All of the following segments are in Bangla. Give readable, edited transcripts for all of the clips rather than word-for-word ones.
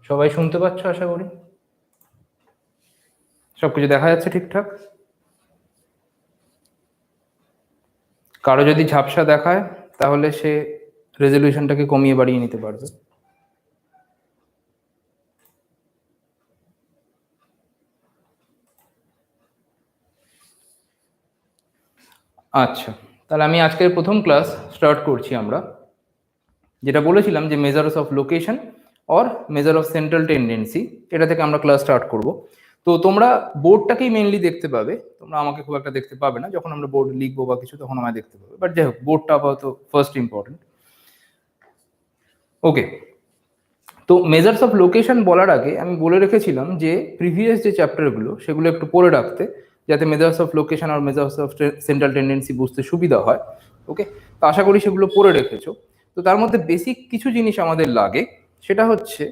সবাই শুনতে পাচ্ছ আশা করি? সবকিছু দেখা যাচ্ছে ঠিকঠাক? কারো যদি ঝাপসা দেখায় তাহলে সে রেজলিউশনটাকে কমিয়ে বাড়িয়ে নিতে পারবে। আচ্ছা, তাহলে আমি আজকের প্রথম ক্লাস স্টার্ট করছি। আমরা যেটা বলেছিলাম যে measures of location or measure of central tendency, এটা থেকে আমরা ক্লাস স্টার্ট করব। তো তোমরা বোর্ডটাকেই মেনলি দেখতে পাবে, তোমরা আমাকে খুব একটা দেখতে পাবে না। যখন আমরা বোর্ড লিখবো বা কিছু তখন আমায় দেখতে পাবে, বাট যাই হোক, বোর্ডটা আপাতত ফার্স্ট ইম্পর্টেন্ট। ওকে, তো মেজার্স অফ লোকেশন বলার আগে আমি বলে রেখেছিলাম যে প্রিভিয়াস যে চ্যাপ্টারগুলো সেগুলো একটু পড়ে রাখতে, যাতে মেজার্স অফ লোকেশন আর মেজার্স অফ সেন্ট্রাল টেন্ডেন্সি বুঝতে সুবিধা হয়। ওকে, তো আশা করি সেগুলো পড়ে রেখেছো। তো তার মধ্যে বেসিক কিছু জিনিস আমাদের লাগে, সেটা হচ্ছে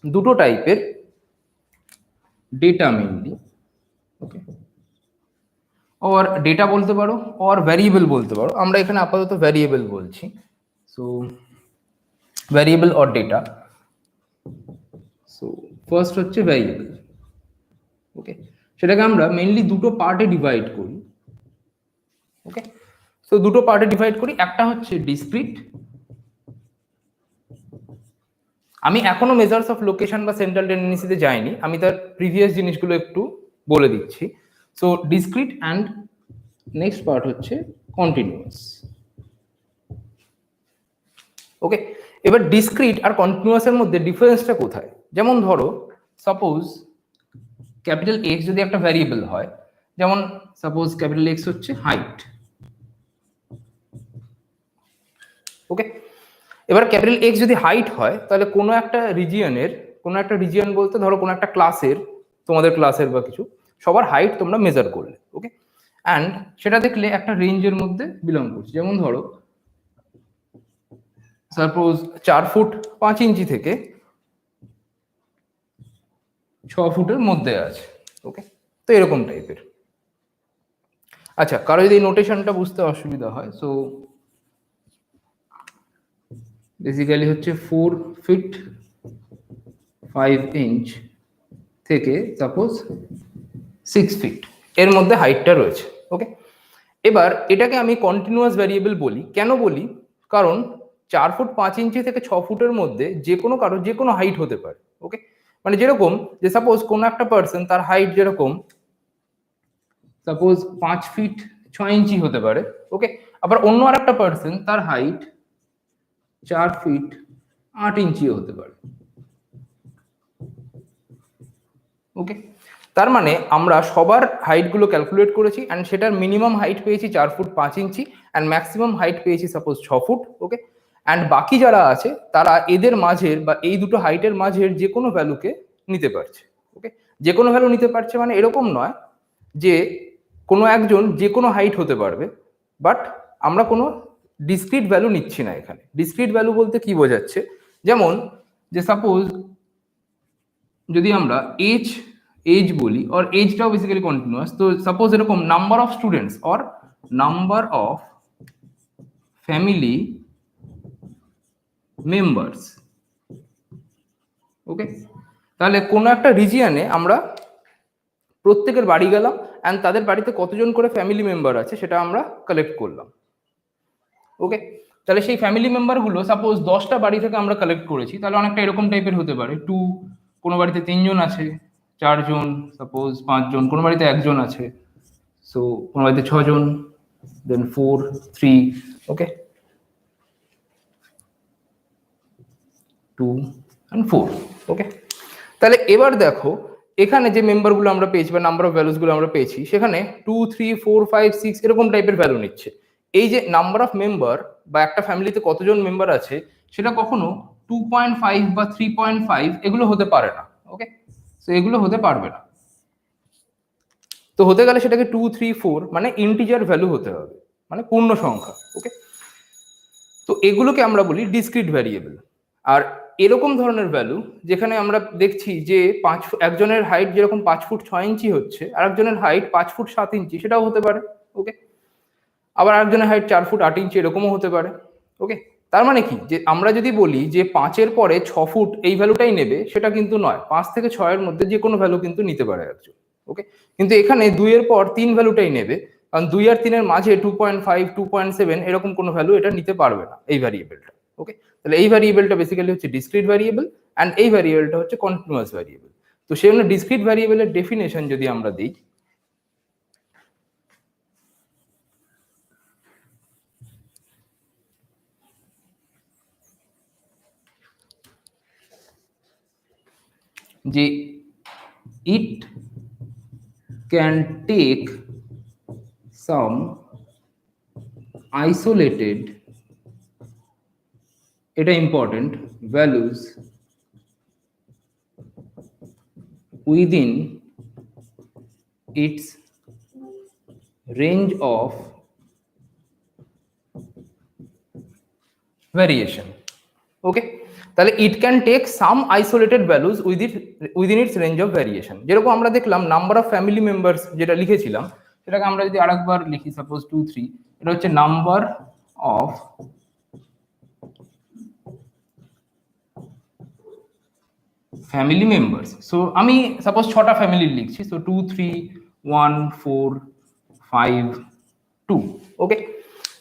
দুটো টাইপের data mainly. Okay, or data বলতে পারো, অর ভ্যারিয়েবল বলতে পারো। আমরা এখানে আপাতত ভ্যারিয়েবল বলছি। So variable or data. So first হচ্ছে ভ্যারিয়েবল। ওকে, সেটাকে আমরা মেইনলি দুটো পার্টে ডিভাইড করি। ওকে, সো দুটো পার্টে ডিভাইড করি। একটা হচ্ছে ডিসক্রিট। আমি এখনো মেজার্স অফ লোকেশন বা সেন্ট্রাল টেন্ডেন্সিতে যাইনি, আমি তার প্রিভিয়াস জিনিসগুলো একটু বলে দিচ্ছি। So discrete and next part হচ্ছে কন্টিনিউয়াস। ওকে, এবার ডিসক্রিট আর কন্টিনিউয়াসের মধ্যে ডিফারেন্সটা কোথায়? যেমন ধরো, সাপোজ ক্যাপিটাল এক্স যদি একটা ভ্যারিয়েবল হয়, যেমন সাপোজ ক্যাপিটাল এক্স হচ্ছে হাইট। ওকে, এবার ক্যাপিটাল এক্স যদি হাইট হয়, তাহলে কোনো একটা রিজিয়নের, কোনো একটা রিজিয়ন বলতে ধরো কোনো একটা ক্লাসের, তোমাদের ক্লাসের বা কিছু, সবার হাইট তোমরা মেজার করলে। ওকে, অ্যান্ড সেটা দেখলে একটা রেঞ্জের মধ্যে বিলং করছে। যেমন ধরো সাপোজ 4 ফুট 5 ইঞ্চি থেকে 6 ফুটের মধ্যে আছে। ওকে, তো এরকম টাইপের। আচ্ছা, কারো যদি নোটেশনটা বুঝতে অসুবিধা হয়, সো বেসিক্যালি হচ্ছে 4 ফিট 5 ইঞ্চ থেকে সাপোজ 6 ফিট এর মধ্যে হাইটটা রয়েছে। ওকে, এবার এটাকে আমি কন্টিনিউয়াস ভ্যারিয়েবল বলি। কেন বলি? কারণ 4 ফুট 5 ইঞ্চি থেকে 6 ফুটের মধ্যে যে কোনো কারো যে কোনো হাইট হতে পারে। ওকে, মানে যেরকম যে সাপোজ কোনো একটা পার্সন, তার হাইট যেরকম সাপোজ 5 ফিট 6 ইঞ্চি হতে পারে। ওকে, আবার অন্য আর একটা পার্সন, তার হাইট 4 ফিট 8 ইঞ্চিও হতে পারে। ওকে, তার মানে আমরা সবার হাইট গুলো ক্যালকুলেট করেছি, অ্যান্ড সেটার মিনিমাম হাইট পেয়েছি 4 foot 5 inch, and maximum height পেয়েছি সাপোজ 6 ফুট। ওকে, অ্যান্ড বাকি যারা আছে তারা এদের মাঝের বা এই দুটো হাইটের মাঝের যে কোনো ভ্যালুকে নিতে পারছে। ওকে, যে কোনো ভ্যালু নিতে পারছে মানে এরকম নয় যে কোনো একজন যে কোনো হাইট হতে পারবে, বাট আমরা কোনো ডিসক্রিট ভ্যালু নিচ্ছি না এখানে। ডিসক্রিট ভ্যালু বলতে কি বোঝাচ্ছে? যেমন যে সাপোজ যদি আমরা এজ বলি, অর এজটাও বেসিক্যালি কন্টিনিউয়াস, তো সাপোজ এরকম number of students or number of family members. Okay, তাহলে কোনো একটা রিজিয়নে আমরা প্রত্যেকের বাড়ি গেলাম, অ্যান্ড তাদের বাড়িতে কতজন করে ফ্যামিলি মেম্বার আছে সেটা আমরা কালেক্ট করলাম। ওকে, তাহলে সেই ফ্যামিলি মেম্বারগুলো সাপোজ 10টা বাড়ি থেকে আমরা কালেক্ট করেছি, তাহলে অনেকটা এরকম টাইপের হতে পারে। 2, কোনো বাড়িতে 3 জন আছে, 4 জন, সাপোজ 5 জন, কোনো বাড়িতে 1 জন আছে, সো কোনো বাড়িতে 6 জন, দেন 4, 3, ওকে, 2 and 4। ওকে, তাহলে এবার দেখো এখানে যে মেম্বারগুলো আমরা পেয়েছি বা নাম্বার অফ ভ্যালুস গুলো আমরা পেয়েছি, সেখানে 2, 3, 4, 5, 6 এরকম টাইপের ভ্যালু নিচ্ছে। এই যে নাম্বার অফ মেম্বার বা একটা ফ্যামিলিতে কতজন মেম্বার আছে, সেটা কখনো 2.5 বা 3.5 এগুলো হতে পারে না। ওকে, তো এগুলো হতে পারবে না। তো হতে গেলে সেটাকে 2, 3, 4 মানে ইন্টিজার ভ্যালু হতে হবে, মানে পূর্ণ সংখ্যা। ওকে, তো এগুলোকে আমরা বলি ডিসক্রিট ভ্যারিয়েবল। আর এরকম ধরনের ভ্যালু যেখানে আমরা দেখছি যে একজনের হাইট যেরকম 5 ফুট 6 ইঞ্চি হচ্ছে, আর একজনের হাইট 5 ফুট 7 ইঞ্চি, সেটাও হতে পারে। ওকে, আবার একজনের হাইট 4 ফুট 8 ইঞ্চি এরকমও হতে পারে। ওকে, তার মানে কি যে আমরা যদি বলি যে 5-এর পরে 6 ফুট এই ভ্যালুটাই নেবে, সেটা কিন্তু নয়। 5 থেকে 6-এর মধ্যে যে কোনো ভ্যালু কিন্তু নিতে পারে একজন। ওকে, কিন্তু এখানে 2-এর পর 3 ভ্যালুটাই নেবে, কারণ 2 আর 3-এর মাঝে 2.5 2.7 এরকম কোনো ভ্যালু এটা নিতে পারবে না এই ভ্যারিয়েবলটা। ওকে, তাহলে এই ভ্যারিয়েবলটা বেসিক্যালি হচ্ছে ডিসক্রিট ভ্যারিয়েবল, অ্যান্ড এই ভ্যারিয়েবলটা হচ্ছে কন্টিনিউয়াস ভ্যারিয়েবল। তো সেই জন্য ডিসক্রিট ভ্যারিয়েবলের ডেফিনেশন যদি আমরা দিই, যে it can take some isolated, এটা important, values within its range of variation. Okay, তাহলে it can take some isolated values within its range of variation. যেরকম আমরা দেখলাম নাম্বার অফ ফ্যামিলি মেম্বার্স যেটা লিখেছিলাম, সেটাকে আমরা যদি আরেকবার লিখি, সাপোজ 2 3, এটা হচ্ছে number of family members. So আমি সাপোজ 6টা ফ্যামিলির লিখছি, সো 2 3 1 4 5 2। ওকে,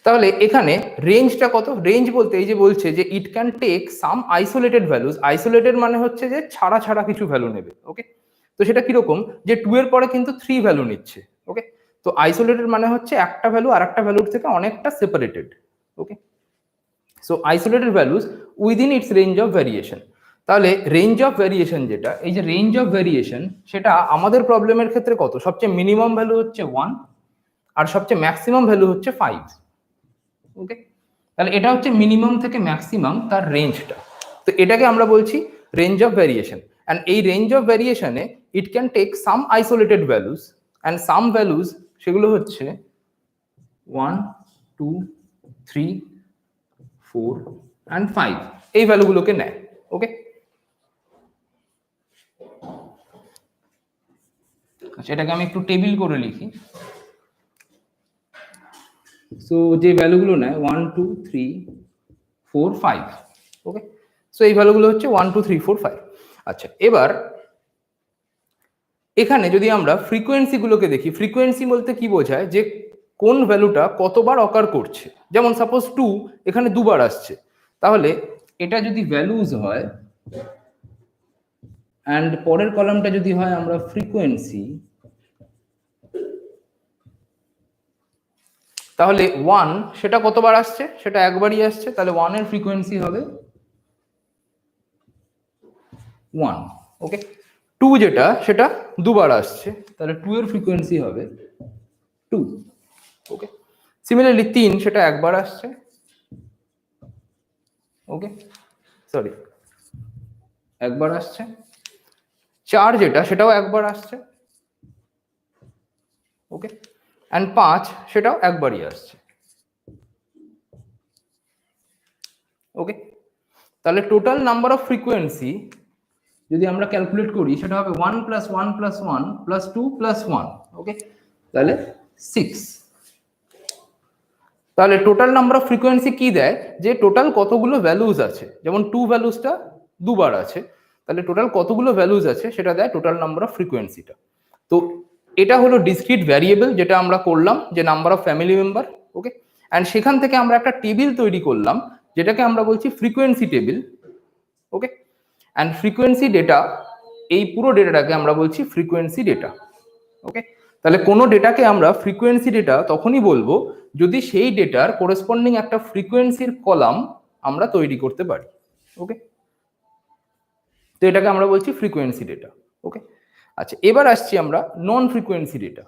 তাহলে এখানে রেঞ্জটা কত? রেঞ্জ বলতে এই যে বলছে যে it can take some isolated values. Isolated মানে হচ্ছে যে ছাড়া ছাড়া কিছু ভ্যালু নেবে। ওকে, তো সেটা কিরকম, যে 2 এর পরে কিন্তু 3 ভ্যালু নিচ্ছে। ওকে, তো আইসোলেটেড মানে হচ্ছে একটা ভ্যালু আর একটা ভ্যালুর থেকে অনেকটা separated. Okay, so isolated values within its range of variation. তাহলে রেঞ্জ অফ ভ্যারিয়েশন যেটা, এই যে রেঞ্জ অফ ভ্যারিয়েশন, সেটা আমাদের প্রবলেমের ক্ষেত্রে কত? সবচেয়ে মিনিমাম ভ্যালু হচ্ছে 1 আর সবচেয়ে ম্যাক্সিমাম ভ্যালু হচ্ছে 5। ওকে, তাহলে এটা হচ্ছে মিনিমাম থেকে ম্যাক্সিমাম তার রেঞ্জটা। তো এটাকে আমরা বলছি রেঞ্জ অফ ভ্যারিয়েশন। অ্যান্ড এই রেঞ্জ অফ ভ্যারিয়েশনে it can take some isolated values, and some values সেগুলো হচ্ছে 1 2 3 4 অ্যান্ড 5, এই ভ্যালুগুলোকে নেয়। ওকে, আচ্ছা এটাকে আমি একটু টেবিল করে লিখি। সো যে ভ্যালুগুলো নেয় 1 2 3 4 5। ওকে, সো এই ভ্যালুগুলো হচ্ছে 1 2 3 4 5। আচ্ছা, এবার এখানে যদি আমরা ফ্রিকোয়েন্সি গুলোকে দেখি, ফ্রিকোয়েন্সি বলতে কি বোঝায়, যে কোন ভ্যালুটা কতবার অকার করছে। যেমন সাপোজ 2 এখানে দুবার আসছে, তাহলে এটা যদি ভ্যালুজ হয়, অ্যান্ড পরের কলামটা যদি হয় আমরা ফ্রিকোয়েন্সি, তাহলে 1 সেটা কতবার আসছে? সেটা একবারই আসছে, তাহলে 1 এর ফ্রিকোয়েন্সি হবে 1। ওকে, 2 যেটা সেটা দুবার আসছে, তাহলে 2 এর ফ্রিকোয়েন্সি হবে 2। ওকে, সিমিলারলি 3 সেটা একবার আসছে। ওকে, সরি, একবার আসছে। 4 যেটা সেটাও একবার আসছে। ওকে, অ্যান্ড 5 সেটাও একবারই আসছে। ওকে, তাহলে টোটাল নাম্বার অফ ফ্রিকোয়েন্সি যদি আমরা ক্যালকুলেট করি, সেটা হবে 1 + 1 + 1 + 2 + 1। ওকে, তাহলে 6। তাহলে টোটাল নাম্বার অফ ফ্রিকোয়েন্সি কি দেয়, যে টোটাল কতগুলো ভ্যালুজ আছে। যেমন 2 ভ্যালুজটা দুবার আছে, তাহলে টোটাল কতগুলো ভ্যালুজ আছে সেটা দেয় টোটাল নাম্বার অফ ফ্রিকোয়েন্সিটা। তো এটা হলো ডিসক্রিট ভ্যারিয়েবল যেটা আমরা করলাম, যে number of family member. Okay, and সেখান থেকে আমরা একটা টেবিল তৈরি করলাম, যেটাকে আমরা বলছি frequency table. Okay, and frequency data, এই পুরো ডেটাটাকে আমরা বলছি ফ্রিকোয়েন্সি ডেটা। ওকে, তাহলে কোনো ডেটাকে আমরা ফ্রিকোয়েন্সি ডেটা তখনই বলবো যদি সেই ডেটার কোরেসপন্ডিং একটা ফ্রিকোয়েন্সির কলাম আমরা তৈরি করতে পারি। ওকে, তো এটাকে আমরা বলছি ফ্রিকোয়েন্সি ডেটা। ওকে, আচ্ছা এবার আসছি আমরা নন ফ্রিকোয়েন্সি ডেটা।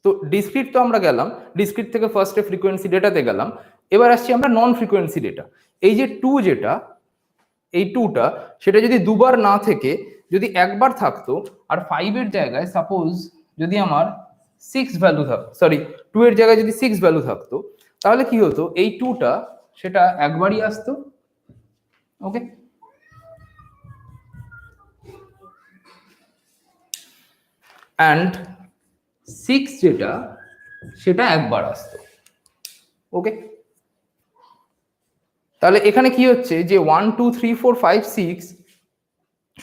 তো ডিসক্রিট তো আমরা গেলাম, ডিসক্রিট থেকে ফার্স্টে ফ্রিকোয়েন্সি ডেটাতে গেলাম, এবার আসছি আমরা নন ফ্রিকোয়েন্সি ডেটা। এই যে 2 যেটা, এই 2টা সেটা যদি দুবার না থেকে যদি একবার থাকতো, আর 5 এর জায়গায় সাপোজ যদি আমার 6 ভ্যালু থাকতো, সরি 2 এর জায়গায় যদি 6 ভ্যালু থাকতো, তাহলে কি হতো, এই 2টা সেটা একবারই আসতো। ওকে, অ্যান্ড 6 যেটা সেটা একবার আসতো। ওকে, তাহলে এখানে কি হচ্ছে যে 1 2 3 4 5 6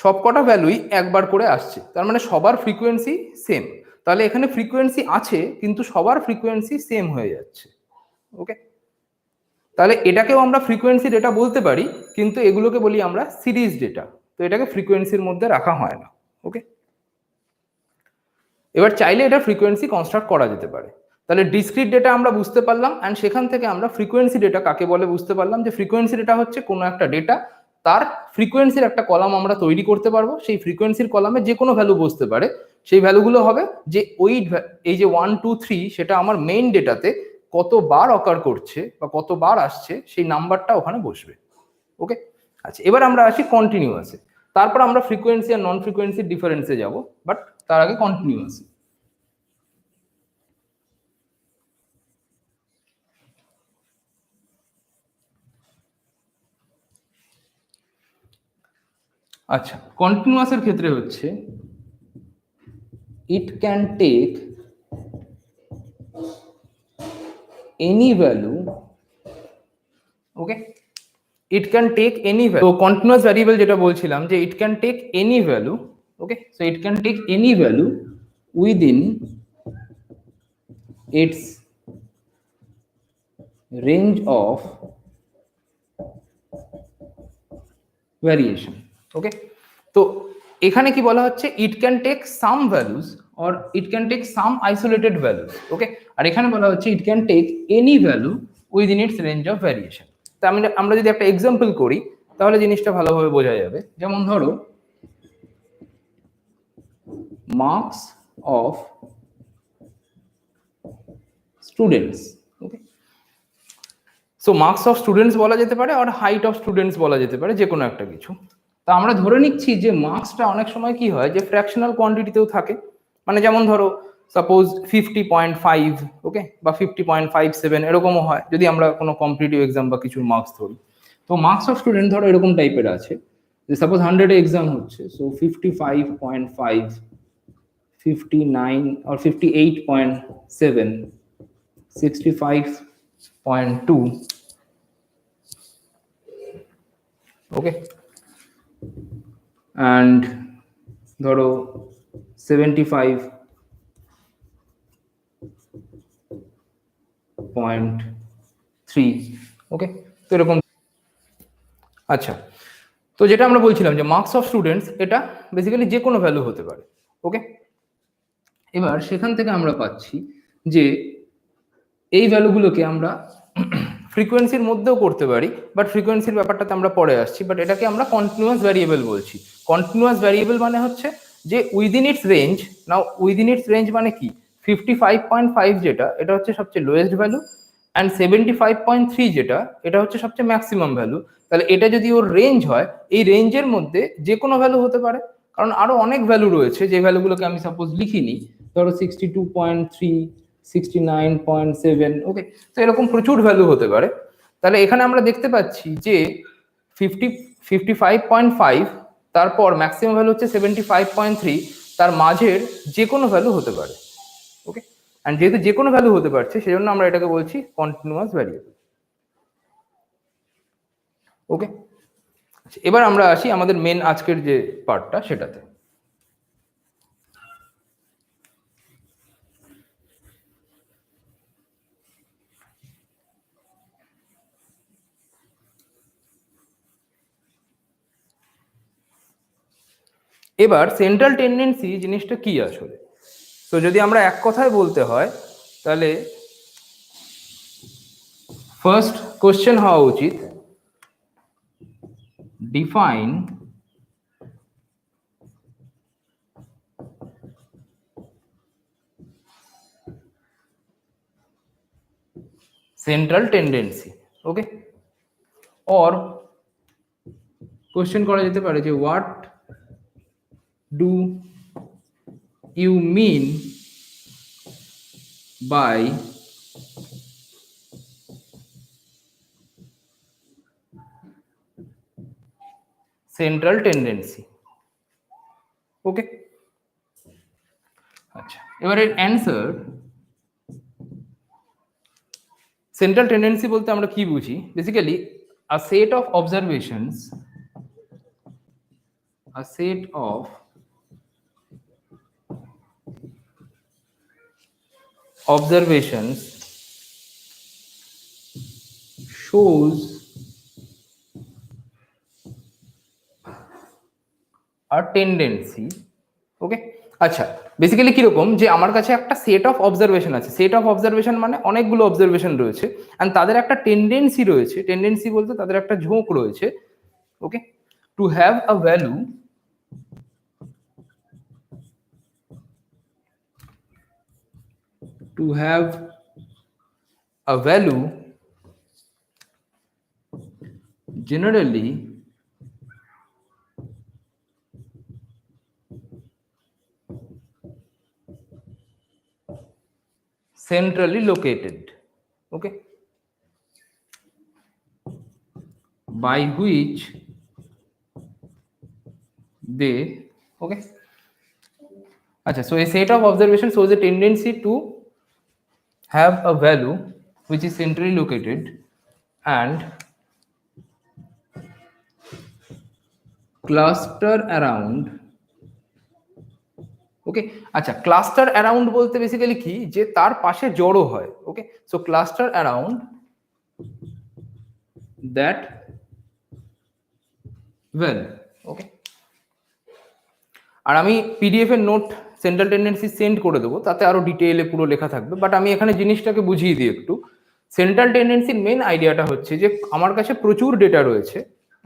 সবকটা ভ্যালুই একবার করে আসছে, তার মানে সবার ফ্রিকোয়েন্সি সেম। তাহলে এখানে ফ্রিকোয়েন্সি আছে কিন্তু সবার ফ্রিকোয়েন্সি সেম হয়ে যাচ্ছে। ওকে, তাহলে এটাকেও আমরা ফ্রিকোয়েন্সি ডেটা বলতে পারি, কিন্তু এগুলোকে বলি আমরা সিরিজ ডেটা, তো এটাকে ফ্রিকোয়েন্সির মধ্যে রাখা হয় না। ওকে, এবার চাইলে এটা ফ্রিকোয়েন্সি কনস্ট্রাক্ট করা যেতে পারে। তাহলে ডিসক্রিট ডেটা আমরা বুঝতে পারলাম, অ্যান্ড সেখান থেকে আমরা ফ্রিকোয়েন্সি ডেটা কাকে বলে বুঝতে পারলাম, যে ফ্রিকোয়েন্সি ডেটা হচ্ছে কোনো একটা ডেটা, তার ফ্রিকোয়েন্সির একটা কলাম আমরা তৈরি করতে পারবো, সেই ফ্রিকোয়েন্সির কলামে যে কোনো ভ্যালু বসতে পারে, সেই ভ্যালুগুলো হবে যে ওই এই যে 1 2 3 সেটা আমার মেইন ডেটাতে কতবার অকার করছে বা কতবার আসছে সেই নাম্বারটা ওখানে বসবে। ওকে, আচ্ছা এবার আমরা আসি কন্টিনিউয়াসে, তারপর আমরা ফ্রিকোয়েন্সি আর নন ফ্রিকোয়েন্সির ডিফারেন্সে যাব, বাট তার আগে কন্টিনিউয়াসে। আচ্ছা, কন্টিনিউয়াসের ক্ষেত্রে হচ্ছে it can take any value. Okay, it can take any value. তো কন্টিনিউয়াস ভ্যারিয়েবল যেটা বলছিলাম যে it can take any value. Okay, so it can take any value within its range of variation. Okay, তো এখানে কি বলা হচ্ছে, it can take some values or it can take some isolated values. Okay, আর এখানে বলা হচ্ছে it can take any value within its range of variation. তা আমরা যদি একটা এক্সাম্পল করি তাহলে জিনিসটা ভালোভাবে বোঝা যাবে। যেমন ধরো marks of students. Okay, so marks of students বলা যেতে পারে আর হাইট অফ স্টুডেন্টস বলা যেতে পারে, যে কোনো একটা কিছু। তা আমরা ধরে নিচ্ছি যে মার্কসটা অনেক সময় কি হয় যে ফ্র্যাকশনাল কোয়ান্টিটিতেও থাকে, মানে যেমন ধরো সাপোজ 50.5, ওকে, বা 50.57 এরকমও হয় যদি আমরা কোনো কম্পিটিটিভ এক্সাম বা কিছুর মার্কস ধরি। তো মার্কস অফ স্টুডেন্ট ধরো এরকম টাইপের আছে যে সাপোজ 100 এক্সাম হচ্ছে, সো 55.5, 59 or 58.7, 65.2, ওকে, অ্যান্ড ধরো 75.3। ওকে, তো এরকম। আচ্ছা, তো যেটা আমরা বলছিলাম যে মার্কস অফ স্টুডেন্টস এটা বেসিক্যালি যে কোনো ভ্যালু হতে পারে। ওকে, এবার সেখান থেকে আমরা পাচ্ছি যে এই ভ্যালুগুলোকে আমরা ফ্রিকোয়েন্সির মধ্যেও করতে পারি, বাট ফ্রিকোয়েন্সির ব্যাপারটাতে আমরা পরে আসছি, বাট এটাকে আমরা কন্টিনিউয়াস ভ্যারিয়েবল বলছি। কন্টিনিউয়াস ভ্যারিয়েবল মানে হচ্ছে যে উইদিন ইটস রেঞ্জ। নাও উইদিন ইটস রেঞ্জ মানে কি, 55.5 যেটা এটা হচ্ছে সবচেয়ে লোয়েস্ট ভ্যালু, অ্যান্ড 75.3 যেটা এটা হচ্ছে সবচেয়ে ম্যাক্সিমাম ভ্যালু। তাহলে এটা যদি ওর রেঞ্জ হয়, এই রেঞ্জের মধ্যে যে কোনো ভ্যালু হতে পারে, কারণ আরো অনেক ভ্যালু রয়েছে যে ভ্যালুগুলোকে আমি সাপোজ লিখিনি, ধরো 62.3, 69.7। ওকে, তো এরকম প্রচুর ভ্যালু হতে পারে। তাহলে এখানে আমরা দেখতে পাচ্ছি যে 55.5, তারপর ম্যাক্সিমাম ভ্যালু হচ্ছে 75.3, তার মাঝের যে কোনো ভ্যালু হতে পারে। ওকে, অ্যান্ড যেহেতু যে কোনো ভ্যালু হতে পারছে সেজন্য আমরা এটাকে বলছি কন্টিনিউয়াস ভ্যারিয়েবল। ওকে, এবার আমরা আসি আমাদের মেন আজকের যে পার্টটা সেটাতে। এবার সেন্ট্রাল টেন্ডেন্সি জিনিসটা কি আসলে, তো যদি আমরা এক কথায় বলতে হয় তাহলে ফার্স্ট কোশ্চেন হওয়া উচিত define central tendency. Okay, or question করা যেতে পারে যে what do you mean by central tendency. Okay, আচ্ছা এবারে অ্যান্সার, সেন্ট্রাল টেন্ডেন্সি বলতে আমরা কি বুঝি, basically a set of observations shows a tendency. Okay, আচ্ছা বেসিক্যালি কিরকম যে আমার কাছে একটা সেট অফ অবজারভেশন আছে, সেট অফ অবজারভেশন মানে অনেকগুলো অবজারভেশন রয়েছে অ্যান্ড তাদের একটা টেন্ডেন্সি রয়েছে, টেন্ডেন্সি বলতে তাদের একটা ঝোঁক রয়েছে, okay, to have a value generally centrally located, okay, by which they, okay, acha, so a set of observation shows a tendency to have a value which is centrally located and cluster around, ওকে, আচ্ছা ক্লাস্টার অ্যারাউন্ড বলতে বেসিক্যালি কি যে তার পাশে জড়ো হয়, okay, so cluster around that value, okay. আর আমি পিডিএফ এর নোট সেন্ট্রাল টেন্ডেন্সি সেন্ড করে দেবো, তাতে আরো ডিটেইলে পুরো লেখা থাকবে, বাট আমি এখানে জিনিসটাকে বুঝিয়ে দিই একটু। সেন্ট্রাল টেন্ডেন্সির মেন আইডিয়াটা হচ্ছে যে আমার কাছে প্রচুর ডেটা রয়েছে,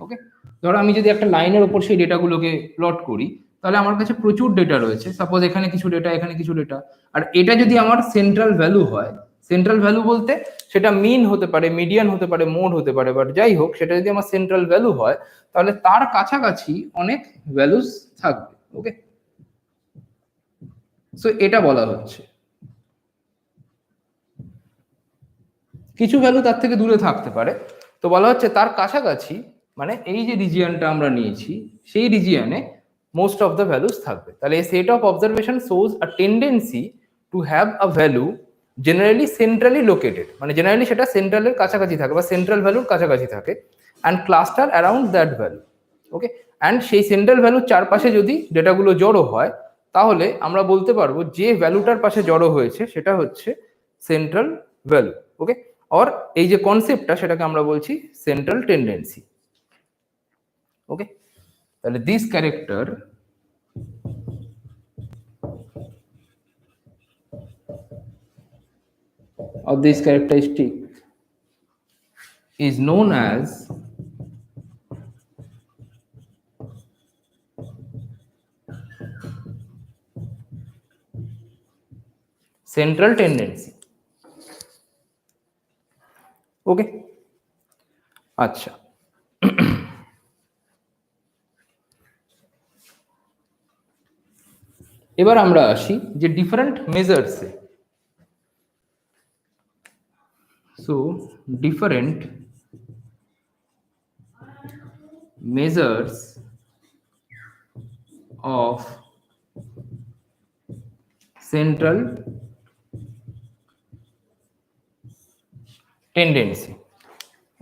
ওকে, ধরো আমি যদি একটা লাইনের উপর সেই ডেটাগুলোকে প্লট করি তাহলে আমার কাছে প্রচুর ডেটা রয়েছে, সাপোজ এখানে কিছু ডেটা, এখানে কিছু ডেটা, আর এটা যদি আমার সেন্ট্রাল ভ্যালু হয়, সেন্ট্রাল ভ্যালু বলতে সেটা মিন হতে পারে, মিডিয়ান হতে পারে, মোড হতে পারে, বাট যাই হোক সেটা যদি আমার সেন্ট্রাল ভ্যালু হয় তাহলে তার কাছাকাছি অনেক ভ্যালুস থাকবে, ওকে, সো এটা বলা হচ্ছে। কিছু ভ্যালু তার থেকে দূরে থাকতে পারে, তো বলা হচ্ছে তার কাছাকাছি, মানে এই যে রিজিয়নটা আমরা নিয়েছি সেই রিজিয়নে মোস্ট অফ দ্য ভ্যালুস থাকবে। তাহলে এই set of observation shows a tendency two have a value generally centrally located, মানে জেনারেলি সেটা সেন্ট্রালের কাছাকাছি থাকে বা সেন্ট্রাল ভ্যালুর কাছাকাছি থাকে, and cluster around that value, okay, and সেই সেন্ট্রাল ভ্যালুর চারপাশে যদি ডেটাগুলো জড়ো হয় তাহলে আমরা বলতে পারবো যে ভ্যালুটার পাশে জড়ো হয়েছে সেটা হচ্ছে সেন্ট্রাল ভ্যালু, ওকে, অর এই যে কনসেপ্টটা সেটাকে আমরা বলছি সেন্ট্রাল টেন্ডেন্সি, ওকে। তাহলে this character or this characteristic is known as central tendency, okay, আচ্ছা এবার আমরা আসি যে ডিফারেন্ট মেজার্সে। So different measures of central tendency,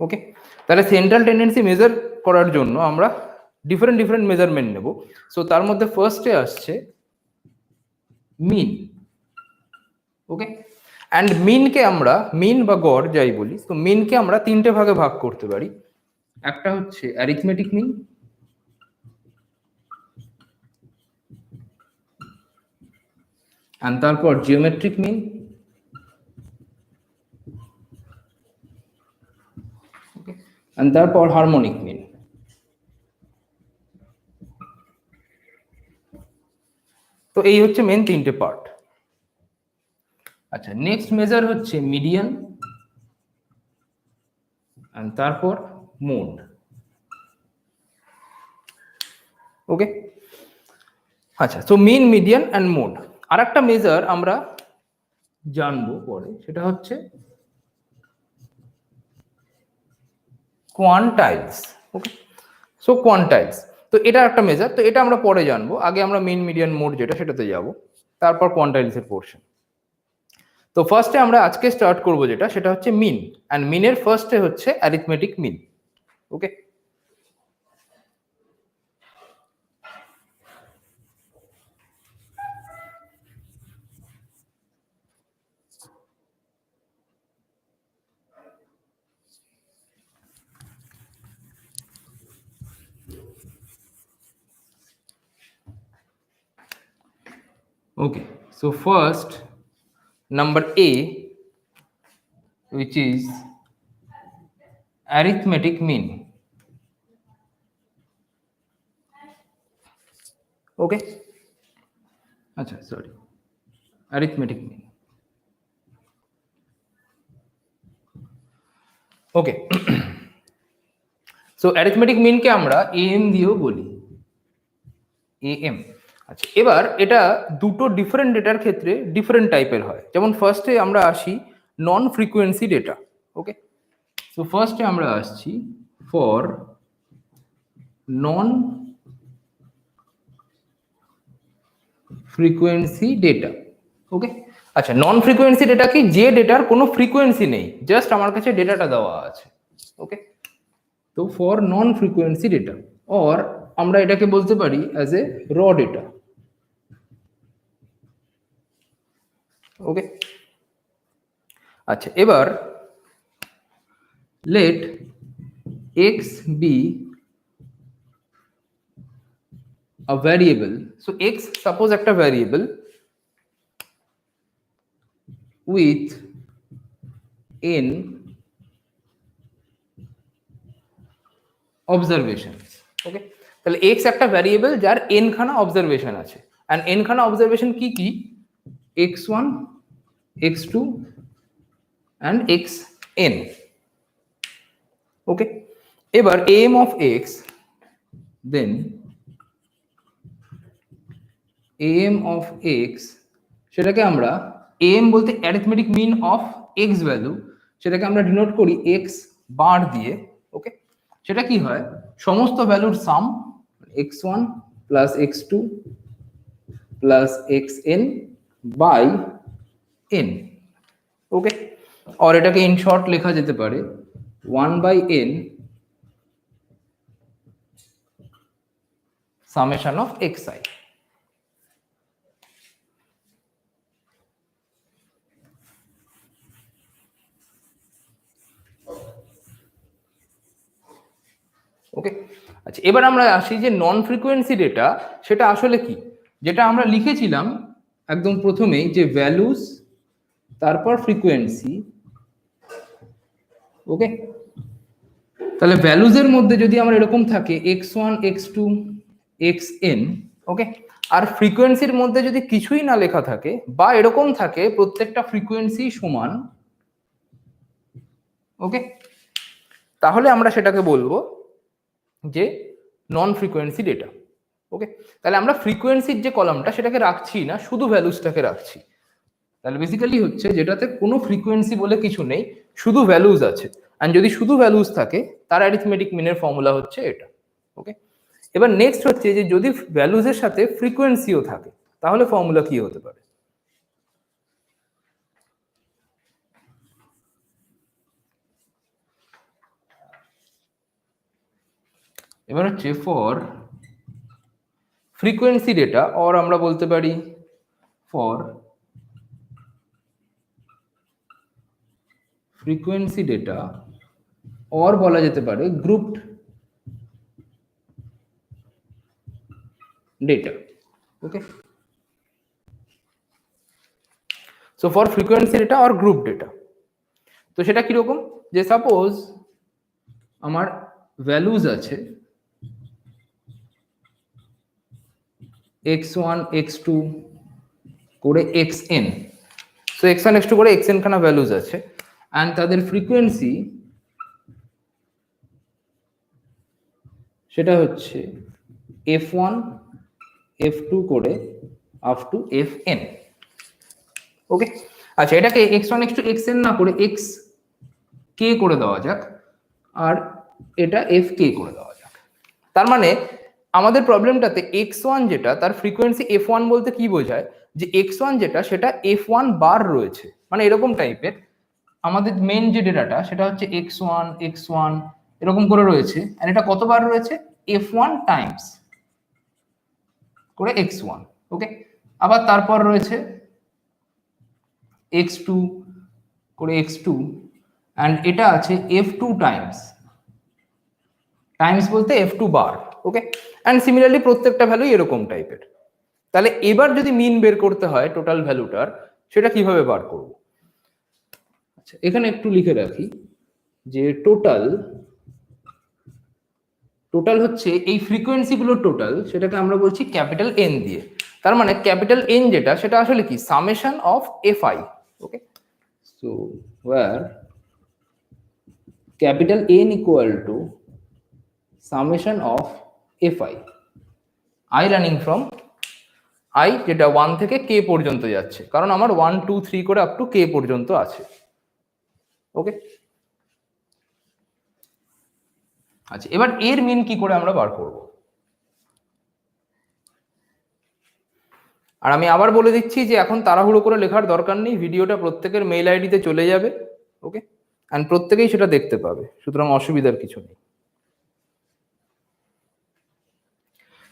okay. তাহলে সেন্ট্রাল টেন্ডেন্সি মেজার করার জন্য আমরা ডিফারেন্ট মেজারমেন্ট নেব। সো তার মধ্যে ফার্স্টে আসছে মিন, ওকে, অ্যান্ড মিনকে আমরা, মিন বা গড় যাই বলি, তো মিনকে আমরা তিনটে ভাগে ভাগ করতে পারি। একটা হচ্ছে অ্যারিথমেটিক মিন, and তারপর জিওমেট্রিক মিন, and তারপর হারমোনিক মিন। তো এই হচ্ছে মেন তিনটে পার্ট। আচ্ছা নেক্সট মেজার হচ্ছে মিডিয়ান, and তারপর মোড, ওকে। আচ্ছা so mean, median and mode. আর একটা মেজার আমরা জানবো পরে, সেটা হচ্ছে কোয়ান্টাইলস, ওকে। সো কোয়ান্টাইলস, তো এটা একটা মেজার, তো এটা আমরা পরে জানবো, আগে আমরা মিন, মিডিয়ান, মোড যেটা সেটাতে যাব, তারপর কোয়ান্টাইলস এর পোর্শন। তো ফার্স্টে আমরা আজকে স্টার্ট করব যেটা, সেটা হচ্ছে মিন, অ্যান্ড মিনের ফার্স্টে হচ্ছে arithmetic mean, okay. Okay, so first number A, which is arithmetic mean. Okay, acha sorry, arithmetic mean. Okay, so arithmetic mean কে আমরা AM দিয়েও বলি, AM। আচ্ছা, এবার এটা দুটো ডিফারেন্ট ডেটার ক্ষেত্রে ডিফারেন্ট টাইপের হয়। যেমন ফার্স্টে আমরা আসি নন ফ্রিকোয়েন্সি ডেটা। ওকে, সো ফার্স্টে আমরা আসছি ফর নন ফ্রিকোয়েন্সি ডেটা। ওকে, আচ্ছা, নন ফ্রিকোয়েন্সি ডেটা কি? যে ডেটার কোনো ফ্রিকোয়েন্সি নেই, জাস্ট আমার কাছে ডেটাটা দেওয়া আছে। ওকে, তো for non frequency data, or আমরা এটাকে বলতে পারি অ্যাজ এ র ডেটা। ওকে, আচ্ছা, এবার let x be a variable. So x suppose একটা variable with n observations. ওকে, তাহলে x একটা ভ্যারিয়েবল যার n খানা অবজারভেশন আছে, and n খানা অবজারভেশন কি কি? x1 x2 and xn. ওকে, এবার am of x, then am of x, সেটাকে আমরা am বলতে arithmetic mean of x value, সেটাকে আমরা ডিনোট করি x বার দিয়ে। ওকে, সেটা কি হয়? সমস্ত ভ্যালুর সাম, x1 plus x2 plus xn by n। Okay, আর এটাকে ইন শর্ট লেখা যেতে পারে 1/n summation of xi। ওকে, আচ্ছা, এবার আমরা আসি যে নন ফ্রিকোয়েন্সি ডেটা, সেটা আসলে কি? যেটা আমরা লিখেছিলাম একদম প্রথমেই, যে ভ্যালুস তারপর ফ্রিকোয়েন্সি। ওকে, তাহলে ভ্যালুজের মধ্যে যদি আমার এরকম থাকে x1 x2 xn, ওকে, আর ফ্রিকোয়েন্সির মধ্যে যদি কিছুই না লেখা থাকে, বা এরকম থাকে প্রত্যেকটা ফ্রিকোয়েন্সি সমান, ওকে, তাহলে আমরা সেটাকে বলবো যে নন ফ্রিকোয়েন্সি ডেটা। ওকে, তাহলে আমরা ফ্রিকোয়েন্সির যে কলামটা সেটাকে রাখছি না, শুধু ভ্যালুসটাকে রাখছি। তাহলে বেসিক্যালি হচ্ছে যেটাতে কোনো ফ্রিকোয়েন্সি বলে কিছু নেই, শুধু ভ্যালুজ আছে। আর যদি শুধু ভ্যালুজ থাকে, তার অ্যারিথমেটিক মিনের ফর্মুলা হচ্ছে এটা। ওকে, এবার নেক্সট হচ্ছে যে যদি ভ্যালুজের সাথে ফ্রিকোয়েন্সিও থাকে, তাহলে ফর্মুলা কি হতে পারে? এবার হচ্ছে ফর ফ্রিকোয়েন্সি ডেটা, অর আমরা বলতে পারি ফর ফ্রিকোয়েন্সি ডেটা, অর বলা যেতে পারে grouped data. Okay, so for frequency data or group data, তো সেটা কিরকম? যে সাপোজ আমার ভ্যালুজ আছে x1 x2 করে xn, সো x1 x2 করে xn খানা ভ্যালুজ আছে, and তাদের ফ্রিকোয়েন্সি সেটা হচ্ছে f1 f2 করে আপ টু fn। ওকে, আচ্ছা, এটাকে x1 x2 xn না করে xk করে দেওয়া যাক, আর এটা fk করে দেওয়া যাক। তার মানে আমাদের প্রবলেমটাতে x1 যেটা, তার ফ্রিকোয়েন্সি f1 বলতে কি বোঝায়? যে x1 যেটা, সেটা f1 বার রয়েছে, মানে এরকম টাইপের। আমাদের মেন যে ডেটাটা সেটা হচ্ছে x1 x1, এরকম করে রয়েছে, আর এটা কতবার রয়েছে, f1 টাইমস করে x1, ওকে। আবার তারপর রয়েছে x2 করে x2, অ্যান্ড এটা আছে f2 টাইমস, টাইমস বলতে f2 bar, okay. And similarly প্রত্যেকটা ভ্যালু এরকম টাইপের। তাহলে এবার যদি মিন বের করতে হয় টোটাল ভ্যালুটার, সেটা কিভাবে বার করব? আচ্ছা, এখানে একটু লিখে রাখি যে টোটাল হচ্ছে এই ফ্রিকোয়েন্সি গুলোর টোটাল, সেটাকে আমরা বলছি ক্যাপিটাল এন দিয়ে। তার মানে ক্যাপিটাল এন যেটা, সেটা আসলে কি, summation of F I, okay. So where capital N equal to summation of F I, I running from I যেটা 1 থেকে কে পর্যন্ত যাচ্ছে, কারণ আমার 1 2 3 করে আপ টু কে পর্যন্ত আছে, ওকে। আচ্ছা, এবার এর মিন কি করে আমরা বার করব? আর আমি আবার বলে দিচ্ছি যে এখন তাড়াহুড়ো করে লেখার দরকার নেই, ভিডিওটা প্রত্যেকের মেইল আইডিতে চলে যাবে, ওকে। অ্যান্ড প্রত্যেকেই সেটা দেখতে পাবে, সুতরাং অসুবিধার কিছু নেই।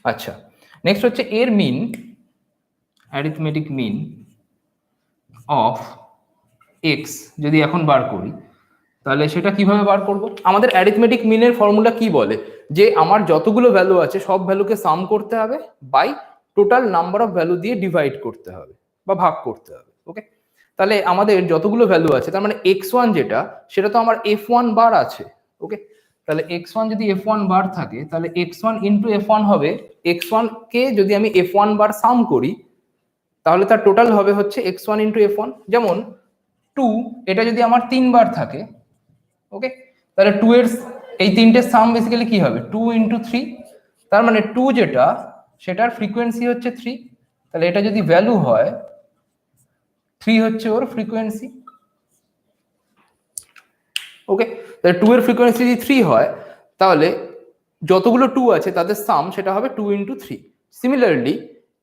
আচ্ছা, নেক্সট হচ্ছে এর মিন, অ্যারিথমেটিক মিন অফ এক্স যদি এখন বার করি, তাহলে সেটা কিভাবে বার করব? আমাদের অ্যারিথমেটিক মিনের ফর্মুলা কি বলে, যে আমার যতগুলো ভ্যালু আছে সব ভ্যালুকে সাম করতে হবে by total number of value দিয়ে ডিভাইড করতে হবে বা ভাগ করতে হবে, ওকে। তাহলে আমাদের যতগুলো ভ্যালু আছে, তার মানে x1 যেটা, সেটা তো আমার f1 বার আছে, ওকে। তাহলে x1 যদি f1 বার থাকে, তাহলে x1 ইন্টু f1 হবে, x1 কে যদি আমি f1 বার সাম করি, তাহলে তার টোটাল হবে হচ্ছে x1 ইন্টু f1। যেমন 2, এটা যদি আমার 3 বার থাকে, ওকে, তাহলে 2 এর এই তিনটের সাম বেসিক্যালি কি হবে, 2 ইন্টু 3। তার মানে 2 যেটা, সেটার ফ্রিকোয়েন্সি হচ্ছে 3, তাহলে এটা যদি ভ্যালু হয়, 3 হচ্ছে ওর ফ্রিকোয়েন্সি, ওকে। তাহলে 2 এর ফ্রিকোয়েন্সি যদি 3 হয়, তাহলে যতগুলো 2 আছে তাদের সাম সেটা হবে 2 ইন্টু 3। সিমিলারলি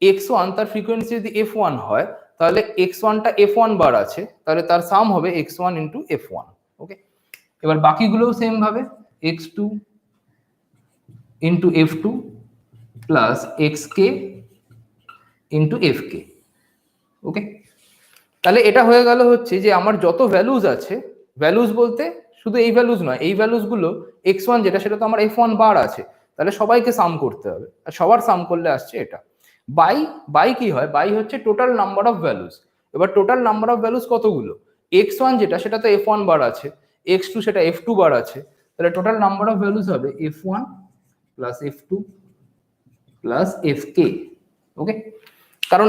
x1 তার ফ্রিকোয়েন্সি যদি f1 হয়, তাহলে x1 টা f1 বার আছে, তাহলে তার সাম হবে x1 ইন্টু f1, ওকে। এবার বাকিগুলোও সেম ভাবে, x2 into f2 plus xk into fk, ওকে। তাহলে এটা হয়ে গেল হচ্ছে যে আমার যত ভ্যালুজ আছে, ভ্যালুজ বলতে শুধু এই ভ্যালুজ নয়, এই ভ্যালুজ গুলো x1 যেটা, সেটা তো আমার f1 বার আছে, তাহলে সবাইকে সাম করতে হবে, আর সবার সাম করলে আসছে এটা। বাই বাই কি হয়, বাই হচ্ছে টোটাল নাম্বার অফ ভ্যালুজ। এবার টোটাল নাম্বার অফ ভ্যালুজ কতগুলো, x1 যেটা, সেটা তো f1 বার আছে, x2 সেটা f2 বার আছে, তাহলে টোটাল নাম্বার অফ ভ্যালুজ হবে f1 plus f2 plus fk, ওকে। কারণ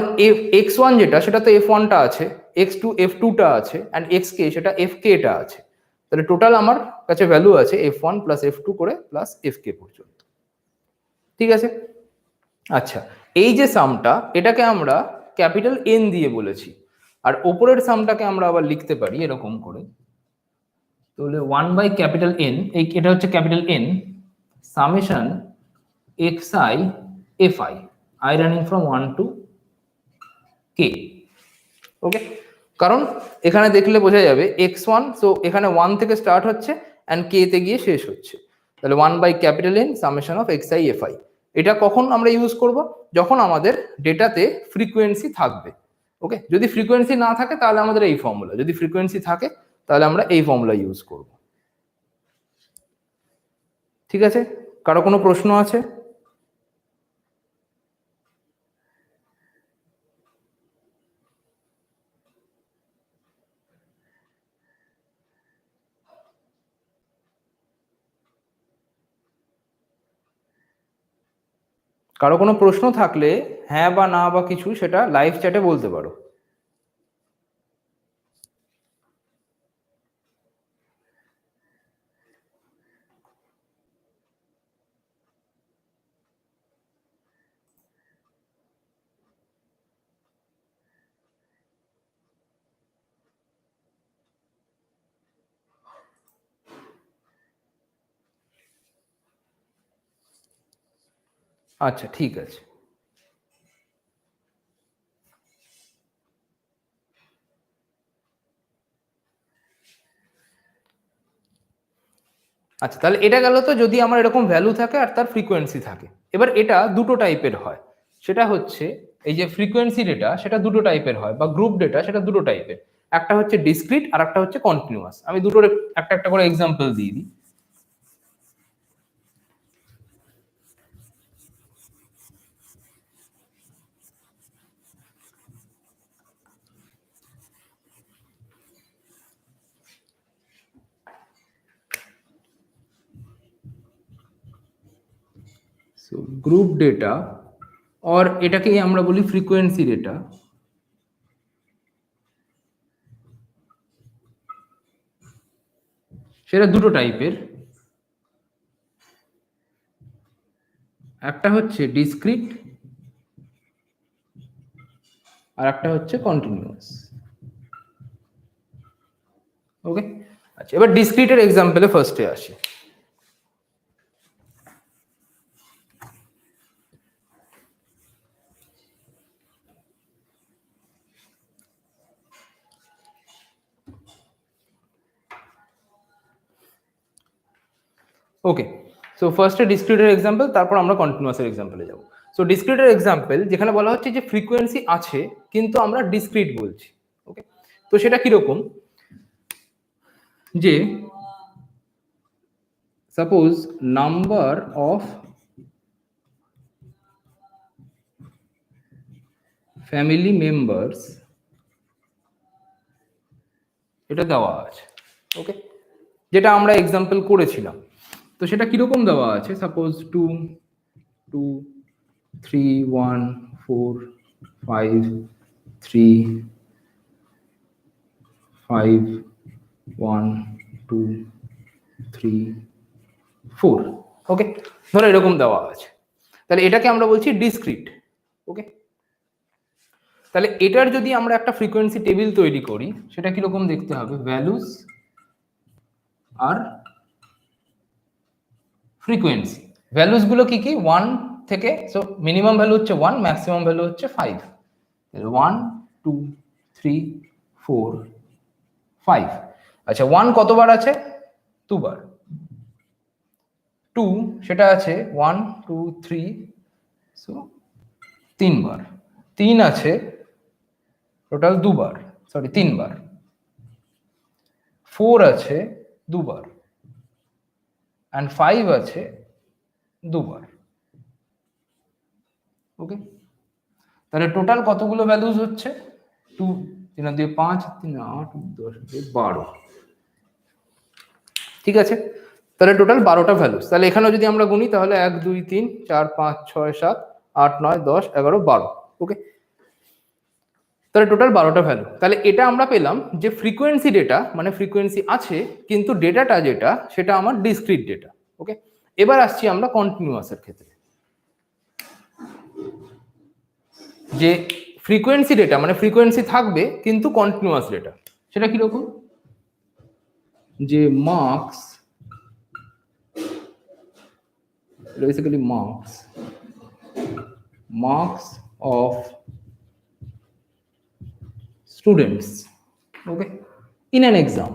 x1 যেটা, সেটা তো f1 টা আছে, x2 f2 টা আছে, অ্যান্ড xk সেটা fk টা আছে, তাহলে টোটাল আমার কাছে ভ্যালু আছে f1 প্লাস f2 করে প্লাস fk পর্যন্ত, ঠিক আছে। আচ্ছা, এই যে সামটা, এটাকে আমরা ক্যাপিটাল এন দিয়ে বলেছি, আর ওপরের সামটাকে আমরা আবার লিখতে পারি এরকম করে, তাহলে 1 বাই ক্যাপিটাল এন, এটা হচ্ছে capital N summation xi fi, i running from 1 to K, okay. কারণ এখানে দেখলে বোঝা যাবে x1, সো এখানে 1 থেকে স্টার্ট হচ্ছে অ্যান্ড কে তে গিয়ে শেষ হচ্ছে, তাহলে 1 by capital N summation of xi fi। এটা কখন আমরা ইউজ করব, যখন আমাদের ডেটাতে ফ্রিকোয়েন্সি থাকবে, ওকে। যদি ফ্রিকোয়েন্সি না থাকে তাহলে আমাদের এই ফর্মুলা, যদি ফ্রিকোয়েন্সি থাকে তাহলে আমরা এই ফর্মুলা ইউজ করব, ঠিক আছে। কারো কোনো প্রশ্ন আছে? কারো কোনো প্রশ্ন থাকলে হ্যাঁ বা না বা কিছু, সেটা লাইভ চ্যাটে বলতে পারো। আচ্ছা, ঠিক আছে। আচ্ছা, তাহলে এটা গেল তো যদি আমার এরকম ভ্যালু থাকে আর তার ফ্রিকোয়েন্সি থাকে। এবার এটা দুটো টাইপের হয়, সেটা হচ্ছে এই যে ফ্রিকোয়েন্সি ডেটা সেটা দুটো টাইপের হয়, বা গ্রুপ ডেটা সেটা দুটো টাইপের। একটা হচ্ছে ডিসক্রিট আর একটা হচ্ছে কন্টিনিউয়াস। আমি দুটোর একটা একটা করে এক্সাম্পল দিয়ে দিই। সো গ্রুপ ডেটা और এটাকেই আমরা বলি ফ্রিকোয়েন্সি ডেটা। সেটা দুটো টাইপের, একটা হচ্ছে ডিসক্রিট আর একটা হচ্ছে কন্টিনিউয়াস। ওকে, আচ্ছা এবার ডিসক্রিটের এক্সাম্পলে ফার্স্টে আসি। ওকে, সো ফার্স্টে ডিসক্রিটের এক্সাম্পল, তারপর আমরা কন্টিনিউয়াসের এক্সাম্পলে যাব। সো ডিসক্রিটের এক্সাম্পল যেখানে বলা হচ্ছে যে ফ্রিকোয়েন্সি আছে কিন্তু আমরা ডিসক্রিট বলছি। ওকে, তো সেটা কিরকম, যে suppose number of family members এটা দেওয়া আছে। ওকে, যেটা আমরা এক্সাম্পল করেছিলাম, তো সেটা কিরকম দেওয়া আছে, সাপোজ 2 2 3 1 4 5 3 5 1 2 3 4। ওকে, ধরো এরকম দেওয়া আছে, তাহলে এটাকে আমরা বলছি ডিসক্রিট। ওকে, তাহলে এটার যদি আমরা একটা ফ্রিকোয়েন্সি টেবিল তৈরি করি, সেটা কিরকম দেখতে হবে, ভ্যালুস আর ফ্রিকোয়েন্সি। ভ্যালুস গুলো কি কি, 1 থেকে, সো মিনিমাম ভ্যালু হচ্ছে 1, ম্যাক্সিমাম ভ্যালু হচ্ছে 5। 1 2 3 4 5। আচ্ছা 1 কতবার আছে, 2 বার। 2 সেটা আছে 1 2 3, সো 3 বার। 3 আছে টোটাল 2 বার, সরি 3 বার। 4 আছে 2 বার, and 5 আছে 2 বার। ওকে, তাহলে টোটাল কতগুলো ভ্যালুস হচ্ছে, 2 3 দিয়ে 5 3 8 10 দিয়ে 12। ঠিক আছে, তাহলে টোটাল 12টা ভ্যালুস। তাহলে এখানেও যদি আমরা গুনি তাহলে 1 2 3 4 5 6 7 8 9 10 11 12। ওকে, তাহলে টোটাল 12টা ভ্যালু। তাহলে এটা আমরা পেলাম যে ফ্রিকোয়েন্সি ডেটা, মানে ফ্রিকোয়েন্সি আছে কিন্তু ডেটাটা যেটা সেটা আমার ডিসক্রিট ডেটা। ওকে, এবার আসছি আমরা কন্টিনিউয়াসের ক্ষেত্রে, যে ফ্রিকোয়েন্সি ডেটা মানে ফ্রিকোয়েন্সি থাকবে কিন্তু কন্টিনিউয়াস ডেটা, সেটা কিরকম, যে marks, basically marks of students, okay, in an exam.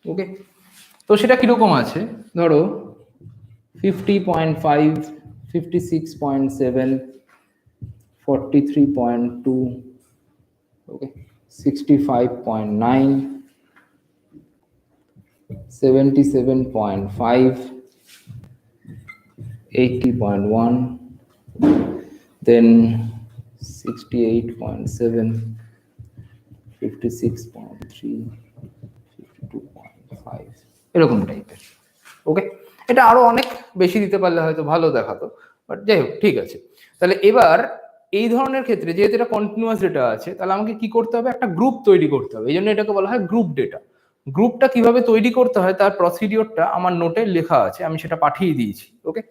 ওকে, তো সেটা কিরকম আছে, ধরো 50.5 56.7 43.2, ওকে 65.9 77.5 80.1, then 68.7 56.3 52.5, এরকম টাইপের। ওকে, এটা আরো অনেক বেশি দিতে পারলে হয়তো ভালো দেখাতো, বাট যাই হোক ঠিক আছে। তাহলে এবার এই ধরনের ক্ষেত্রে যেহেতু এটা কন্টিনিউয়াস ডেটা আছে, তাহলে আমাকে কি করতে হবে, একটা গ্রুপ তৈরি করতে হবে। এই জন্য এটাকে বলা হয় গ্রুপ ডেটা। গ্রুপটা কিভাবে তৈরি করতে হয় তার প্রসিডিওরটা আমার নোটে লেখা আছে, আমি সেটা পাঠিয়ে দিয়েছি। ওকে,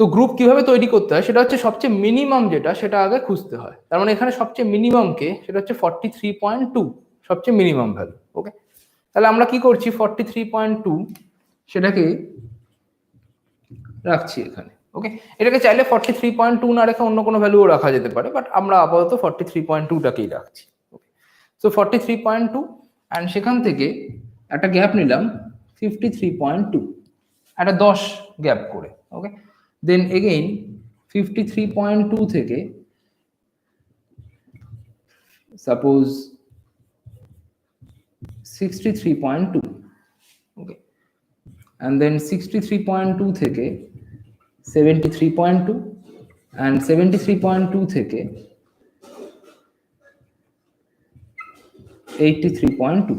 তো গ্রুপ কিভাবে তৈরি করতে হয় সেটা হচ্ছে সবচেয়ে মিনিমাম যেটা সেটা আগে খুঁজতে হয়। তার মানে এখানে সবচেয়ে মিনিমাম কে, সেটা হচ্ছে 43.2, সবচেয়ে মিনিমাম ভ্যালু। ওকে, তাহলে আমরা কি করছি, 43.2 সেটাকে রাখছি এখানে। ওকে, এটাকে চাইলে 43.2 না রেখে অন্য কোনো ভ্যালুও রাখা যেতে পারে, বাট আমরা আপাতত 43.2টাকেই রাখছি। ওকে, সো 43.2, অ্যান্ড সেখান থেকে একটা গ্যাপ নিলাম 53.2, একটা 10 গ্যাপ করে। ওকে, দেন এগেইন 53.2 থেকে সাপোজ 63.2, ওকে, and then 63.2 থেকে 73.2 and 73.2 থেকে 83.2।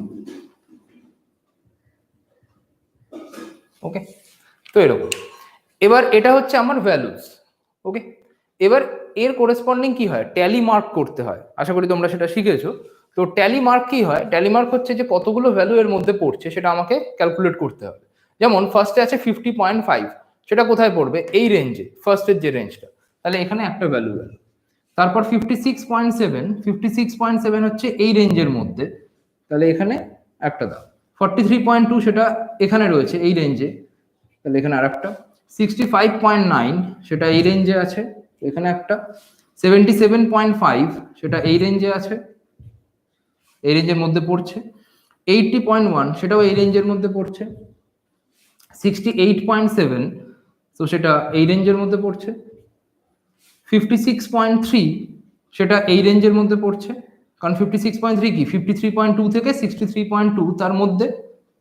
ওকে, তো এরকম। এবার এটা হচ্ছে আমার ভ্যালুস। ওকে, এবার এর করেসপন্ডিং কি হয়, ট্যালি মার্ক করতে হয়, আশা করি তোমরা সেটা শিখেছো। তো ট্যালি মার্ক কি হয়, ট্যালি মার্ক হচ্ছে যে কতগুলো ভ্যালু এর মধ্যে পড়ছে সেটা আমাকে ক্যালকুলেট করতে হবে। যেমন ফার্স্টে আছে 50.5, সেটা কোথায় পড়বে, এই রেঞ্জে, ফার্স্টের যে রেঞ্জটা, তাহলে এখানে একটা ভ্যালু গেল। তারপর 56.7 হচ্ছে এই রেঞ্জের মধ্যে, তাহলে এখানে একটা দাও। 43.2 সেটা এখানে রয়েছে এই রেঞ্জে, তাহলে এখানে আর একটা। 65.9 সেটা এই রেঞ্জে আছে, এখানে একটা। 77.5 সেটা এই রেঞ্জে আছে, এই রেঞ্জের মধ্যে পড়ছে। 80.1 সেটাও এই রেঞ্জের মধ্যে পড়ছে। 68.7 তো সেটা এই রেঞ্জের মধ্যে পড়ছে। 56.3 সেটা এই রেঞ্জের মধ্যে পড়ছে, কারণ 56.3 কি 53.2 থেকে 63.2 তার মধ্যে।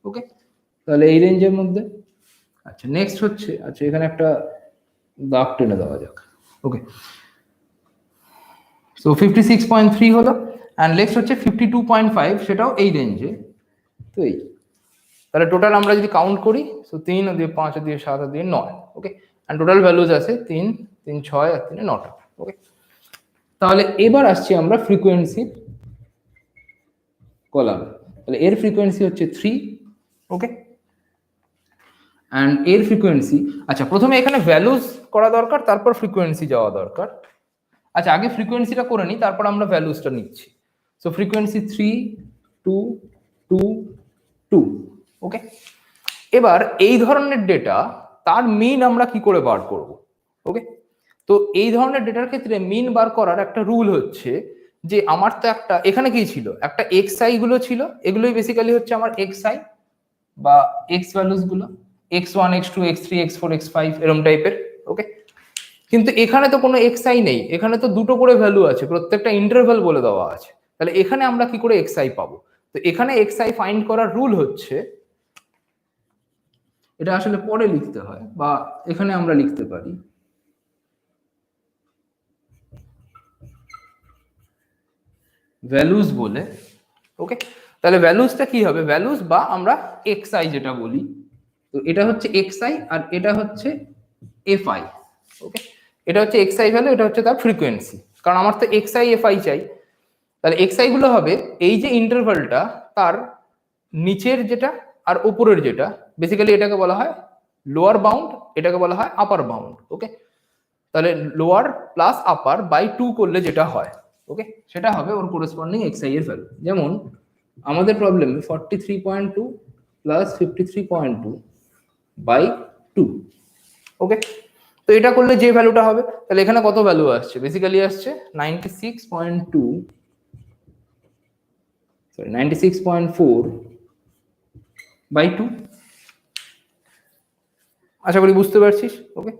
ওকে, তাহলে এই রেঞ্জের মধ্যে। আচ্ছা, নেক্সট হচ্ছে, আচ্ছা এখানে একটা দাগ টেনে দেওয়া যাক। ওকে, সো 56.3 হলো, অ্যান্ড নেক্সট হচ্ছে 52.5, সেটাও এই রেঞ্জে। তো এই, তাহলে টোটাল আমরা যদি কাউন্ট করি, সো 3 দিয়ে 5 দিয়ে 7 দিয়ে 9। ওকে, অ্যান্ড টোটাল ভ্যালুজ আছে 3, 3, 6 আর 3, 9টা। ওকে, তাহলে এবার আসছি আমরা ফ্রিকোয়েন্সি কলাম। তাহলে এর ফ্রিকোয়েন্সি হচ্ছে 3। ওকে, অ্যান্ড এর ফ্রিকোয়েন্সি, আচ্ছা প্রথমে এখানে ভ্যালুজ করা দরকার, তারপর ফ্রিকোয়েন্সি যাওয়া দরকার। আচ্ছা আগে ফ্রিকোয়েন্সিটা করে নিই, তারপর আমরা ভ্যালুজটা নিচ্ছি। So frequency 3, 2, 2, 2। ওকে, এবার এই ধরনের ডেটা, তার মিন আমরা কি করে বার করব? ওকে, তো এই ধরনের ডেটার ক্ষেত্রে মিন বার করার একটা রুল হচ্ছে যে আমার তো একটা এখানে কি ছিল, একটা এক্সআই গুলো ছিল, এগুলোই বেসিক্যালি হচ্ছে আমার এক্সআই বা এক্স ভ্যালুস গুলো, x1, x2, x3, x4, x5 এরকম টাইপের। ওকে, কিন্তু এখানে তো কোনো এক্সআই নেই, এখানে তো দুটো করে ভ্যালু আছে, প্রত্যেকটা ইন্টারভ্যাল বলে দেওয়া আছে। তাহলে এখানে আমরা কি করে এক্সআই পাবো? তো এখানে এক্সআই ফাইন্ড করার রুল হচ্ছে, এটা আসলে পরে লিখতে হয় বা এখানে আমরা লিখতে পারি, ভ্যালুস বলে। ওকে, তাহলে ভ্যালুসটা কি হবে, ভ্যালুস বা আমরা এক্সআই যেটা বলি, তো এটা হচ্ছে এক্সআই আর এটা হচ্ছে এফআই। ওকে, এটা হচ্ছে এক্সআই ভ্যালু, এটা হচ্ছে তার ফ্রিকোয়েন্সি, কারণ আমার তো এক্সআই এফআই চাই। তাহলে এক্সআই গুলো হবে এই যে ইন্টারভালটা, তার নিচের যেটা আর উপরের যেটা, বেসিক্যালি এটাকে বলা হয় লোয়ার বাউন্ড, এটাকে বলা হয় আপার বাউন্ড। ওকে, তাহলে লোয়ার প্লাস আপার বাই 2 করলে যেটা হয়, ওকে, সেটা হবে ওর করেসপন্ডিং এক্সআই এর ভ্যালু। যেমন আমাদের প্রবলেমে 43.2 প্লাস 53.2 বাই 2। ওকে, তো এটা করলে যে ভ্যালুটা হবে, তাহলে এখানে কত ভ্যালু আসছে, বেসিক্যালি আসছে 96.2, সরি 96.4 বাই 2। আশা করি বুঝতে পারছিস। ওকে,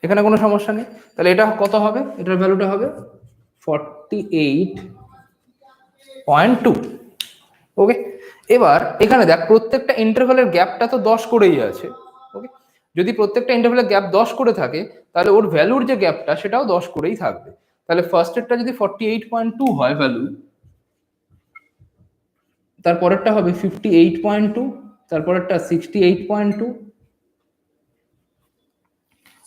এখানে কোনো সমস্যা নেই। তাহলে এটা কত হবে, এটার ভ্যালুটা হবে 48.2। ওকে, এবার এখানে দেখ প্রত্যেকটা ইন্টারভ্যালের গ্যাপটা তো 10 করেই আছে। ওকে, যদি প্রত্যেকটা ইন্টারভ্যালের গ্যাপ 10 করে থাকে, তাহলে ওর ভ্যালুর যে গ্যাপটা সেটাও 10 করেই থাকবে। তাহলে ফার্স্টেরটা যদি 48.2 হয় ভ্যালু, তারপরেরটা হবে 58.2, তারপরেরটা 68.2,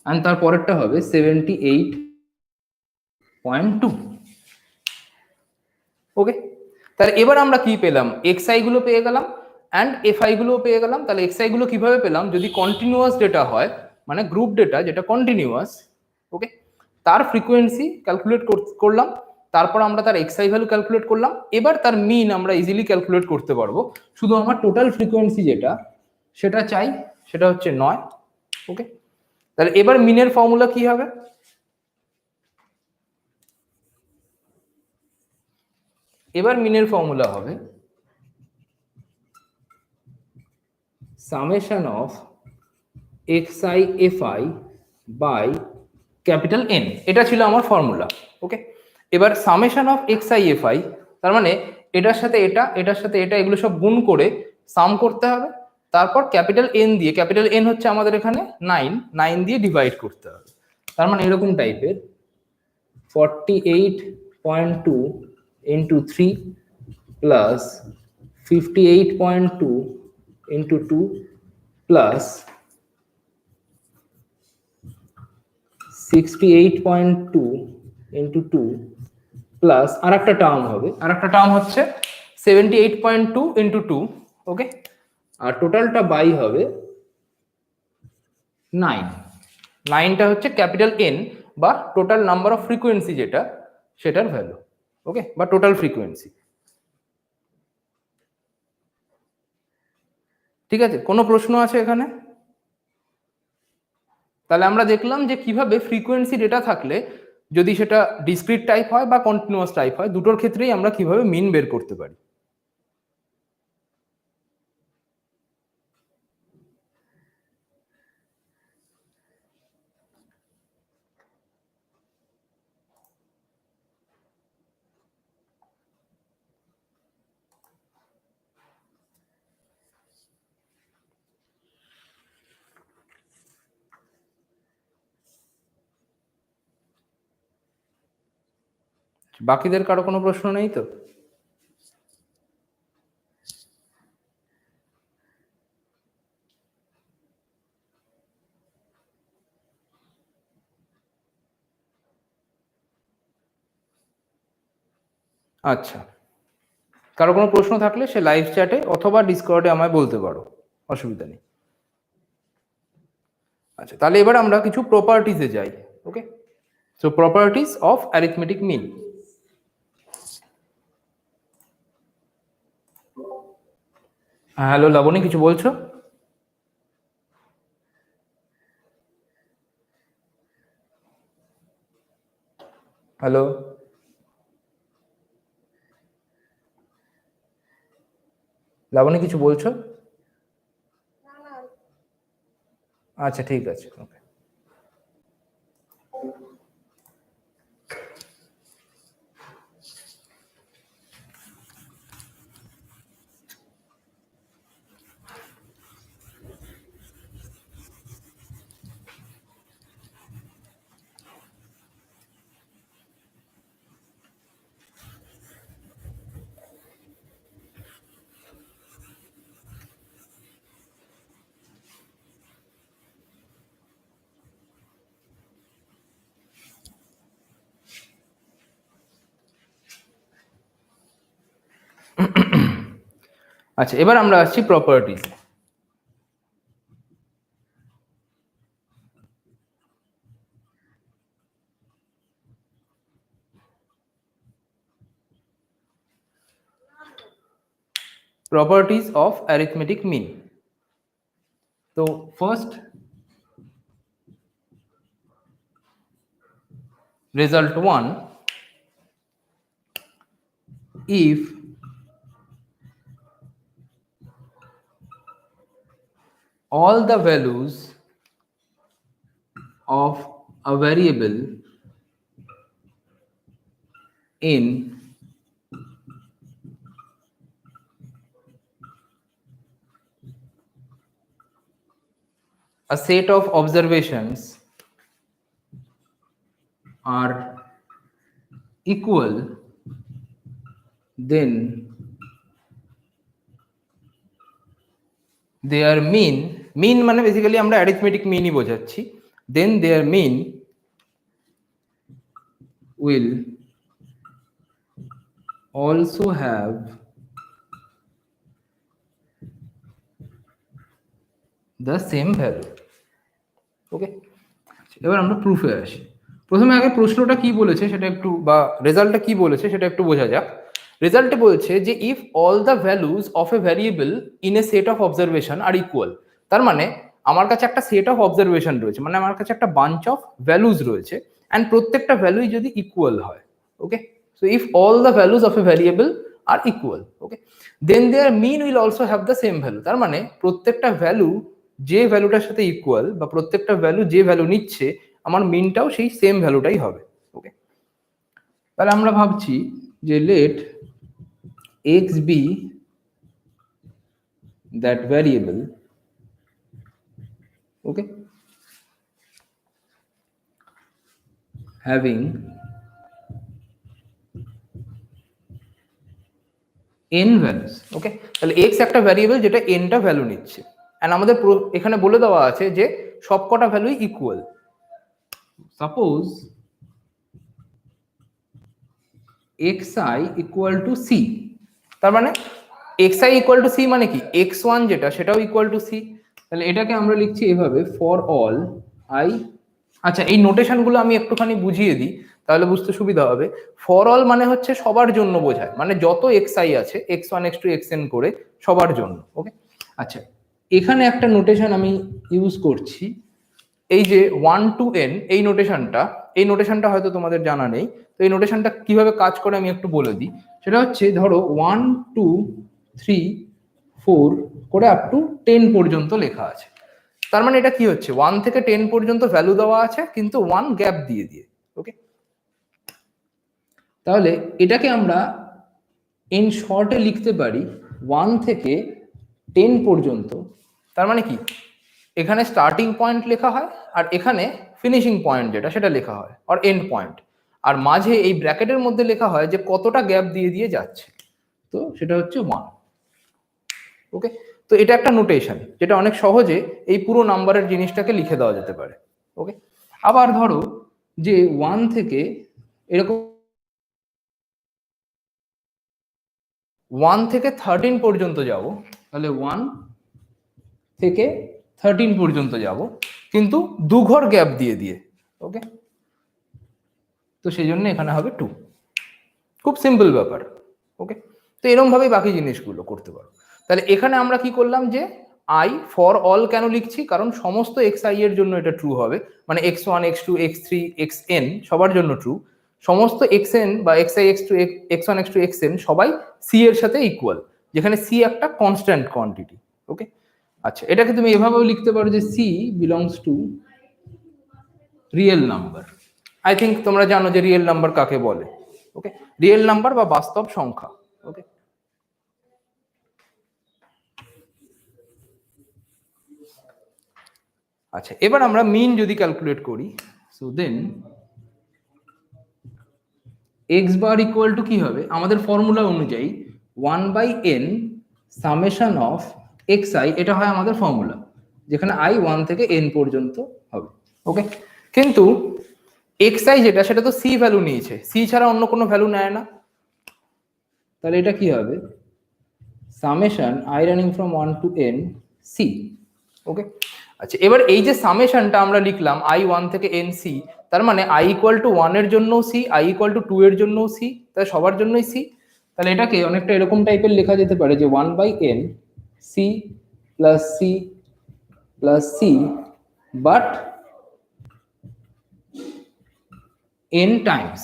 আর তারপরেরটা হবে 78.2। ওকে, তাহলে এবার আমরা কি পেলাম, এক্সআই গুলো পেয়ে গেলাম অ্যান্ড এফআই গুলো পেয়ে গেলাম। তাহলে এক্সআই গুলো কিভাবে পেলাম, যদি কন্টিনিউয়াস ডেটা হয়, মানে গ্রুপ ডেটা যেটা কন্টিনিউয়াস, ওকে, তার ফ্রিকোয়েন্সি ক্যালকুলেট করলাম, তারপর আমরা তার এক্সআই ভ্যালু ক্যালকুলেট করলাম। এবার তার মিন আমরা ইজিলি ক্যালকুলেট করতে পারবো, শুধু আমার টোটাল ফ্রিকোয়েন্সি যেটা সেটা চাই, সেটা হচ্ছে 9। ওকে, তাহলে এবার মিনের ফর্মুলা কি হবে, এবার মিনের ফর্মুলা হবে summation of xi fi by capital N, এটা ছিল আমার ফর্মুলা। ওকে, এবার সামেশন অফ xi fi, তার মানে এটার সাথে এটা, এটার সাথে এটা, এগুলো সব গুণ করে সাম করতে হবে, তারপর ক্যাপিটাল N দিয়ে, ক্যাপিটাল N হচ্ছে আমাদের এখানে 9 দিয়ে ডিভাইড করতে হবে। তার মানে এরকম টাইপের 48.2 into 3 plus 58.2 into 2 plus 68.2 into 2 plus আর একটা টার্ম হবে, আর একটা টার্ম হচ্ছে 78.2 ইন্টু 2। ওকে, আর টোটালটা বাই হবে 9টা হচ্ছে ক্যাপিটাল N বা টোটাল নাম্বার অফ ফ্রিকোয়েন্সি যেটা, সেটার ভ্যালু। ওকে, বা টোটাল ফ্রিকোয়েন্সি। ঠিক আছে, কোনো প্রশ্ন আছে এখানে? তাহলে আমরা দেখলাম যে কিভাবে ফ্রিকোয়েন্সি ডেটা থাকলে, যদি সেটা ডিসক্রিট টাইপ হয় বা কন্টিনিউয়াস টাইপ হয়, দুটোর ক্ষেত্রেই আমরা কিভাবে মিন বের করতে পারি। বাকিদের কারো কোনো প্রশ্ন নেই তো? আচ্ছা, কারো কোনো প্রশ্ন থাকলে সে লাইভ চ্যাটে অথবা ডিসকর্ডে আমায় বলতে পারো, অসুবিধা নেই। আচ্ছা, তাহলে এবার আমরা কিছু প্রপার্টিজে যাই। Okay, so properties of arithmetic mean. Hello Labani, কিছু বলছো? হ্যালো লাবণী, কিছু বলছো? আচ্ছা, ঠিক আছে, ওকে। আচ্ছা, এবার আমরা আসছি properties. Properties of arithmetic mean. তো first, result 1, if all the values of a variable in a set of observations are equal, then their mean মানে বেসিক্যালি আমরা অ্যারিথমেটিক মিনই বোঝাচ্ছি, then their mean will also have the same value. ওকে, এবার আমরা প্রুফে আসি। প্রথমে আগে প্রশ্নটা কি বলেছে সেটা একটু, বা রেজাল্টটা কি বলেছে সেটা একটু বোঝা যাক। রেজাল্টে বলছে যে if all the values of a variable in a set of observation are equal, তার মানে আমার কাছে একটা সেট অফ অবজারভেশন রয়েছে, মানে আমার কাছে একটা বাঞ্চ অফ ভ্যালুজ রয়েছে, অ্যান্ড প্রত্যেকটা ভ্যালুই যদি ইকুয়াল হয়। ওকে, So if all the values of a variable are equal, okay, then their mean will also have the same value. তার মানে প্রত্যেকটা ভ্যালু যে ভ্যালুটার সাথে ইকুয়াল বা প্রত্যেকটা ভ্যালু যে ভ্যালু নিচ্ছে আমার মিনটাও সেই সেম ভ্যালুটাই হবে। ওকে, তাহলে আমরা ভাবছি যে let x be that variable, okay, having n values. Okay, তাহলে x একটা ভ্যারিয়েবল যেটা n টা ভ্যালু নিচ্ছে, এন্ড আমাদের এখানে বলে দেওয়া আছে যে সবকটা ভ্যালুই equal. Suppose xi equal to c, তার মানে xi ইকুয়াল টু c মানে কি x1 যেটা সেটাও ইকুয়াল টু c। তাহলে এটাকে আমরা লিখছি এভাবে ফর অল i। আচ্ছা, এই নোটেশনগুলো আমি একটুখানি বুঝিয়ে দিই তাহলে বুঝতে সুবিধা হবে। ফর অল মানে হচ্ছে সবার জন্য বোঝায়, মানে যত xi আছে x1 x2 xn করে সবার জন্য। ওকে, আচ্ছা, এখানে একটা নোটেশন আমি ইউজ করছি, এই যে 1 to n এই নোটেশনটা হয়তো তোমাদের জানা নেই। তো এই নোটেশনটা কিভাবে কাজ করে আমি একটু বলে দিই। সেটা হচ্ছে ধরো 1 2 3 4 করে আপ টু 10 পর্যন্ত লেখা আছে। তার মানে এটা কি হচ্ছে 1 থেকে 10 পর্যন্ত ভ্যালু দেওয়া আছে কিন্তু 1 গ্যাপ দিয়ে দিয়ে। ওকে, তাহলে এটাকে আমরা ইন শর্টে লিখতে পারি 1 থেকে 10 পর্যন্ত। তার মানে কি এখানে স্টার্টিং পয়েন্ট লেখা হয় আর এখানে ফিনিশিং পয়েন্ট যেটা সেটা লেখা হয় আর এন্ড পয়েন্ট, আর মাঝে এই ব্র্যাকেটের মধ্যে লেখা হয় যে কতটা গ্যাপ দিয়ে দিয়ে যাচ্ছে, তো সেটা হচ্ছে 1। ওকে, তো এটা একটা নোটেশন যেটা অনেক সহজে এই পুরো নাম্বারের জিনিসটাকে লিখে দেওয়া যেতে পারে। ওকে, আবার ধরো যে 1 থেকে এরকম 1 থেকে 13 পর্যন্ত যাব, তাহলে 1 থেকে 13 পর্যন্ত যাব কিন্তু দুঘর গ্যাপ দিয়ে দিয়ে। ওকে, তো সেই জন্য এখানে হবে 2। খুব সিম্পল ব্যাপার। ওকে, তো এরকম ভাবেই বাকি জিনিসগুলো করতে পারো। তাহলে এখানে আমরা কি করলাম যে আই ফর অল কেন লিখছি, কারণ সমস্ত xi এর জন্য এটা ট্রু হবে, মানে x1 x2 x3 xn সবার জন্য ট্রু। সমস্ত xn বা xi x2 x1 x2 xn সবাই c এর সাথে ইকুয়াল, যেখানে c একটা কনস্ট্যান্ট কোয়ান্টিটি। ওকে, আচ্ছা, এটাকে তুমি এভাবেও লিখতে পারো যে c belongs to real number. I think তোমরা জানো যে রিয়েল নাম্বার কাকে বলে। ওকে, রিয়েল নাম্বার বা বাস্তব সংখ্যা। ওকে, আচ্ছা, এবার আমরা মিন যদি ক্যালকুলেট করি, so then X bar equal to কি হবে আমাদের ফর্মুলা অনুযায়ী 1/n সামেশন অফ xi, এটা হয় আমাদের ফর্মুলা, যেখানে i 1 থেকে n পর্যন্ত হবে। ওকে, কিন্তু xi যেটা সেটা তো c ভ্যালু নিয়েছে, c ছাড়া অন্য কোনো ভ্যালু নেয় না, তাহলে এটা কি হবে summation i running from 1 to n c। ওকে, আচ্ছা, এবার এই যে সামেশনটা আমরা লিখলাম i 1 থেকে n c, তার মানে i ইকুয়াল টু 1 এর জন্য c, i ইকুয়াল টু 2 এর জন্য c, তাই সবার জন্যই c। তাহলে এটাকে অনেকটা এরকম টাইপের লেখা যেতে পারে যে 1/n c plus c plus c but n times.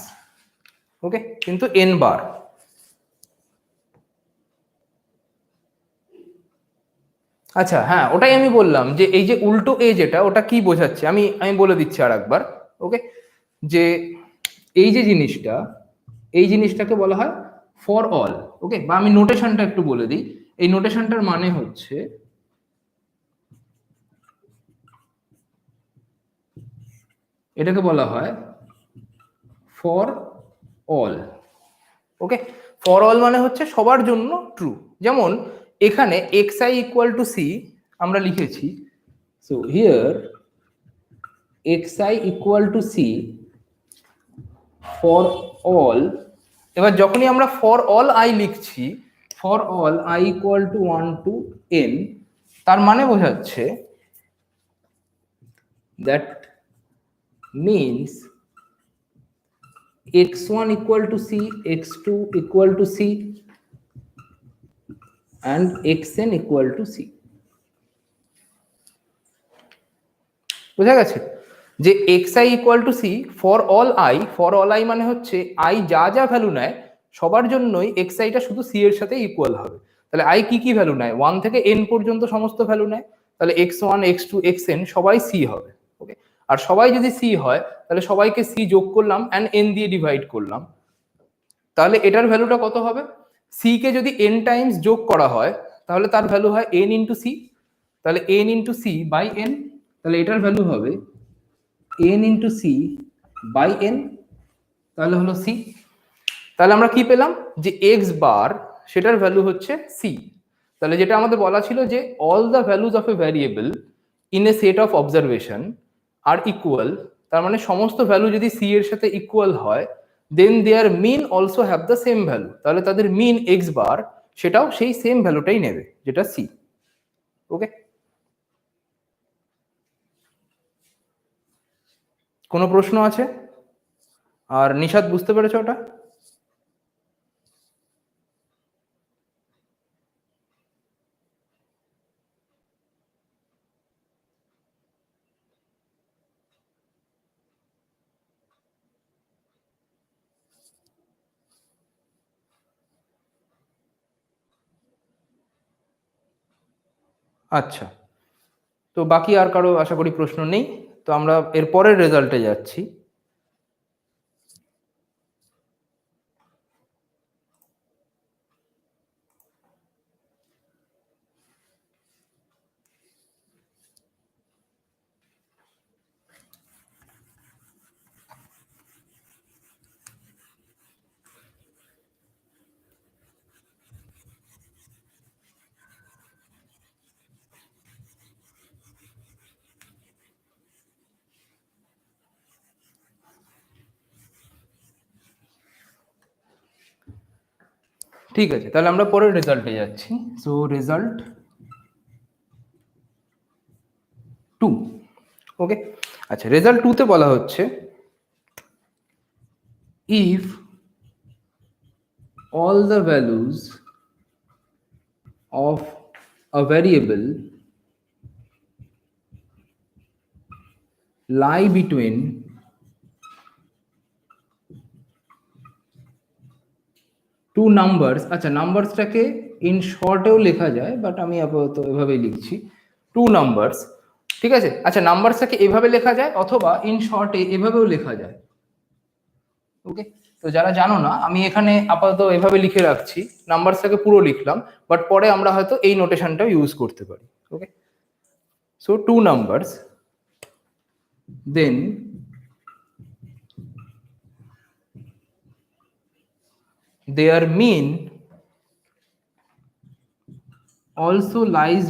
Okay, কিন্তু n বার। আচ্ছা, হ্যাঁ, ওটাই আমি বললাম যে এই যে উল্টো এ যেটা ওটা কি বোঝাচ্ছে আমি আমি বলে দিচ্ছি আর একবার। ওকে, যে এই যে জিনিসটা এই জিনিসটাকে বলা হয় ফর অল। ওকে, বা আমি নোটেশনটা একটু বলে দিই, এই নোটেশনটার মানে হচ্ছে এটাকে বলা হয় for all. Okay, for all মানে হচ্ছে সবার জন্য ট্রু। যেমন এখানে xi ইকুয়াল টু c আমরা লিখেছি, so here xi equal to c for all. এবার যখনই আমরা ফর অল i লিখছি, for all i equal to 1 to n, তার মানে বোঝাচ্ছে that means x1 equal to c, x2 equal to c and xn equal to c। বোঝা গেছে? যে xi equal to C for all I মানে হচ্ছে আই যা যা ভ্যালু নেয় সবার জন্যই xi টা শুধু সি এর সাথে ইকুয়াল হবে। তাহলে আই কি কি ভ্যালু নেয়, 1 থেকে n পর্যন্ত সমস্ত ভ্যালু নেয়, তাহলে x1 x2 xn সবাই সি হবে। ওকে, আর সবাই যদি সি হয় তাহলে সবাইকে সি যোগ করলাম অ্যান্ড n দিয়ে ডিভাইড করলাম, তাহলে এটার ভ্যালুটা কত হবে? সি কে যদি n টাইমস যোগ করা হয় তাহলে তার ভ্যালু হয় n ইন্টু সি, তাহলে n into C by n, তাহলে এটার ভ্যালু হবে n into C by n, তাহলে হলো সি। তাহলে আমরা কি পেলাম যে এক্স বার সেটার ভ্যালু হচ্ছে সি। তাহলে যেটা আমাদের বলা ছিল যে all the values of a variable in a set of observation are equal, তার মানে সমস্ত ভ্যালু যদি সি এর সাথে ইকুয়াল হয় then their mean also have the same value, তাহলে তাদের মিন এক্স বার সেটাও সেই সেম ভ্যালুটাই নেবে যেটা সি। ওকে, কোনো প্রশ্ন আছে? আর নিশাদ বুঝতে পেরেছো ওটা? আচ্ছা, তো বাকি আর কারো আশা করি প্রশ্ন নেই, তো আমরা এর পরের রেজাল্টে যাচ্ছি। ঠিক আছে, তাহলে আমরা পরের রেজাল্টে যাচ্ছি। So result 2। ওকে, আচ্ছা, রেজাল্ট 2 তে বলা হচ্ছে if all the values of a variable lie between two numbers, আচ্ছা নাম্বারসটাকে ইন শর্টেও লেখা যায় বাট আমি আপাতত এভাবেই লিখছি, টু নাম্বারস। ঠিক আছে, আচ্ছা নাম্বারসটাকে এভাবে লেখা যায় অথবা ইন শর্টে এভাবেও লেখা যায়। ওকে, তো যারা জানো না আমি এখানে আপাতত এভাবে লিখে রাখছি, নাম্বারসটাকে পুরো লিখলাম, বাট পরে আমরা হয়তো এই নোটেশনটাও ইউজ করতে পারি। Okay, so two numbers then their mean also lies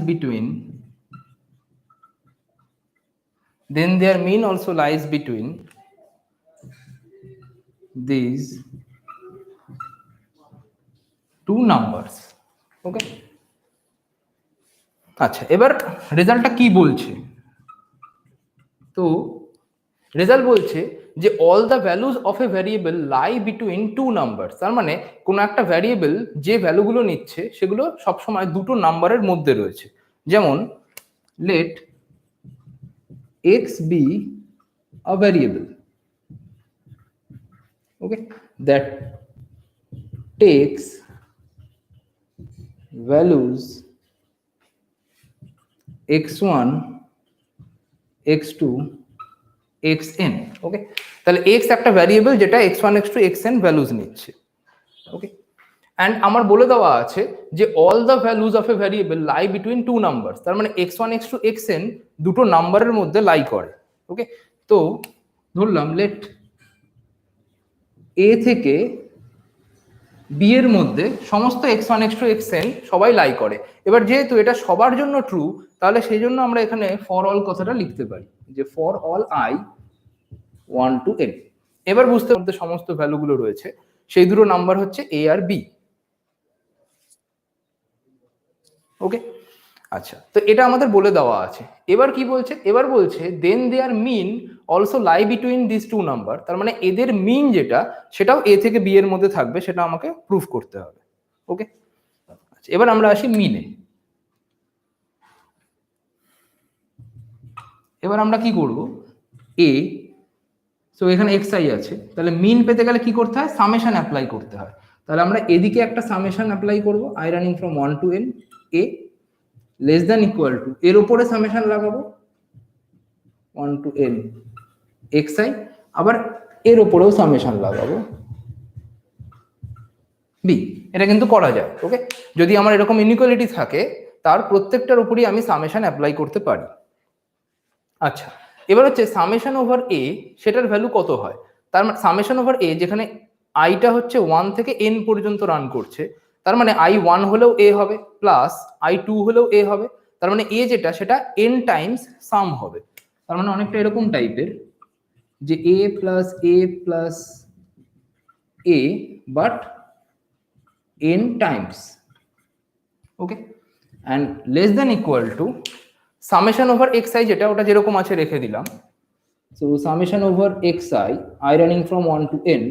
between these two numbers. Okay, আচ্ছা এবার রেজাল্টটা কি বলছে? তো রেজাল্ট বলছে যে all the values of a variable lie between two number, তার মানে কোনো একটা ভ্যারিয়েবল যে ভ্যালুগুলো নিচ্ছে সেগুলো সবসময় দুটো নাম্বারের মধ্যে রয়েছে। যেমন let X be a variable, okay, that takes values x1 x2 xn। ওকে, তাহলে x একটা ভ্যারিয়েবল যেটা x1 x2 xn ভ্যালুজ নিচ্ছে। ওকে, অ্যান্ড আমার বলে দেওয়া আছে যে all the values of a variable lie between two number, তার মানে x1 x2 xn দুটো নাম্বারের মধ্যে লাই করে। ওকে, তো ধরলাম লেট a থেকে b এর মধ্যে সমস্ত x1 x2 xn সবাই লাই করে। এবার যেহেতু এটা সবার জন্য ট্রু তাহলে সেই জন্য আমরা এখানে ফর অল কথাটা লিখতে পারি যে for all i 1 to n। এবার বুঝতে মধ্যে সমস্ত ভ্যালুগুলো রয়েছে সেই দুটো নাম্বার হচ্ছে a আর b। ওকে, আচ্ছা, তো এটা আমাদের বলে দেওয়া আছে। এবার কি বলছে? এবার বলছে then their mean also lie between this two number, তার মানে এদের মিন যেটা সেটাও এ থেকে বি এর মধ্যে থাকবে, সেটা আমাকে প্রুফ করতে হবে। ওকে, আচ্ছা এবার আমরা আসি মিনে। এবার আমরা কি করব? এ, সো এখানে xi আছে, তাহলে মিন পেতে গেলে কি করতে হয়, সামেশন অ্যাপ্লাই করতে হয়। তাহলে আমরা এদিকে একটা সামেশন অ্যাপ্লাই করব, i running from 1 to n a less than equal to, এর উপরে সামেশন লাগাবো 1 to n xi, আবার এর উপরেও সামেশন লাগাবো b। এটা কিন্তু করা যায়। ওকে, যদি আমার এরকম ইনইকুয়ালিটি থাকে তার প্রত্যেকটার উপরই আমি সামেশন অ্যাপ্লাই করতে পারি। আচ্ছা, এবার হচ্ছে সামেশন ওভার এ, সেটার ভ্যালু কত হয়। তার মানে সামেশন ওভার এ, যেখানে আইটা হচ্ছে 1 থেকে n পর্যন্ত রান করছে, তার মানে i1 হলেও এ হবে, প্লাস i2 হলেও এ হবে, তার মানে এ যেটা সেটা n টাইমস সাম হবে। তার মানে অনেকটা এরকম টাইপের যে a plus A plus A but n times. Okay, and less than equal to summation over xi, যেটা ওটা যেরকম আছে রেখে দিলাম। So summation over xi, i running from 1 to n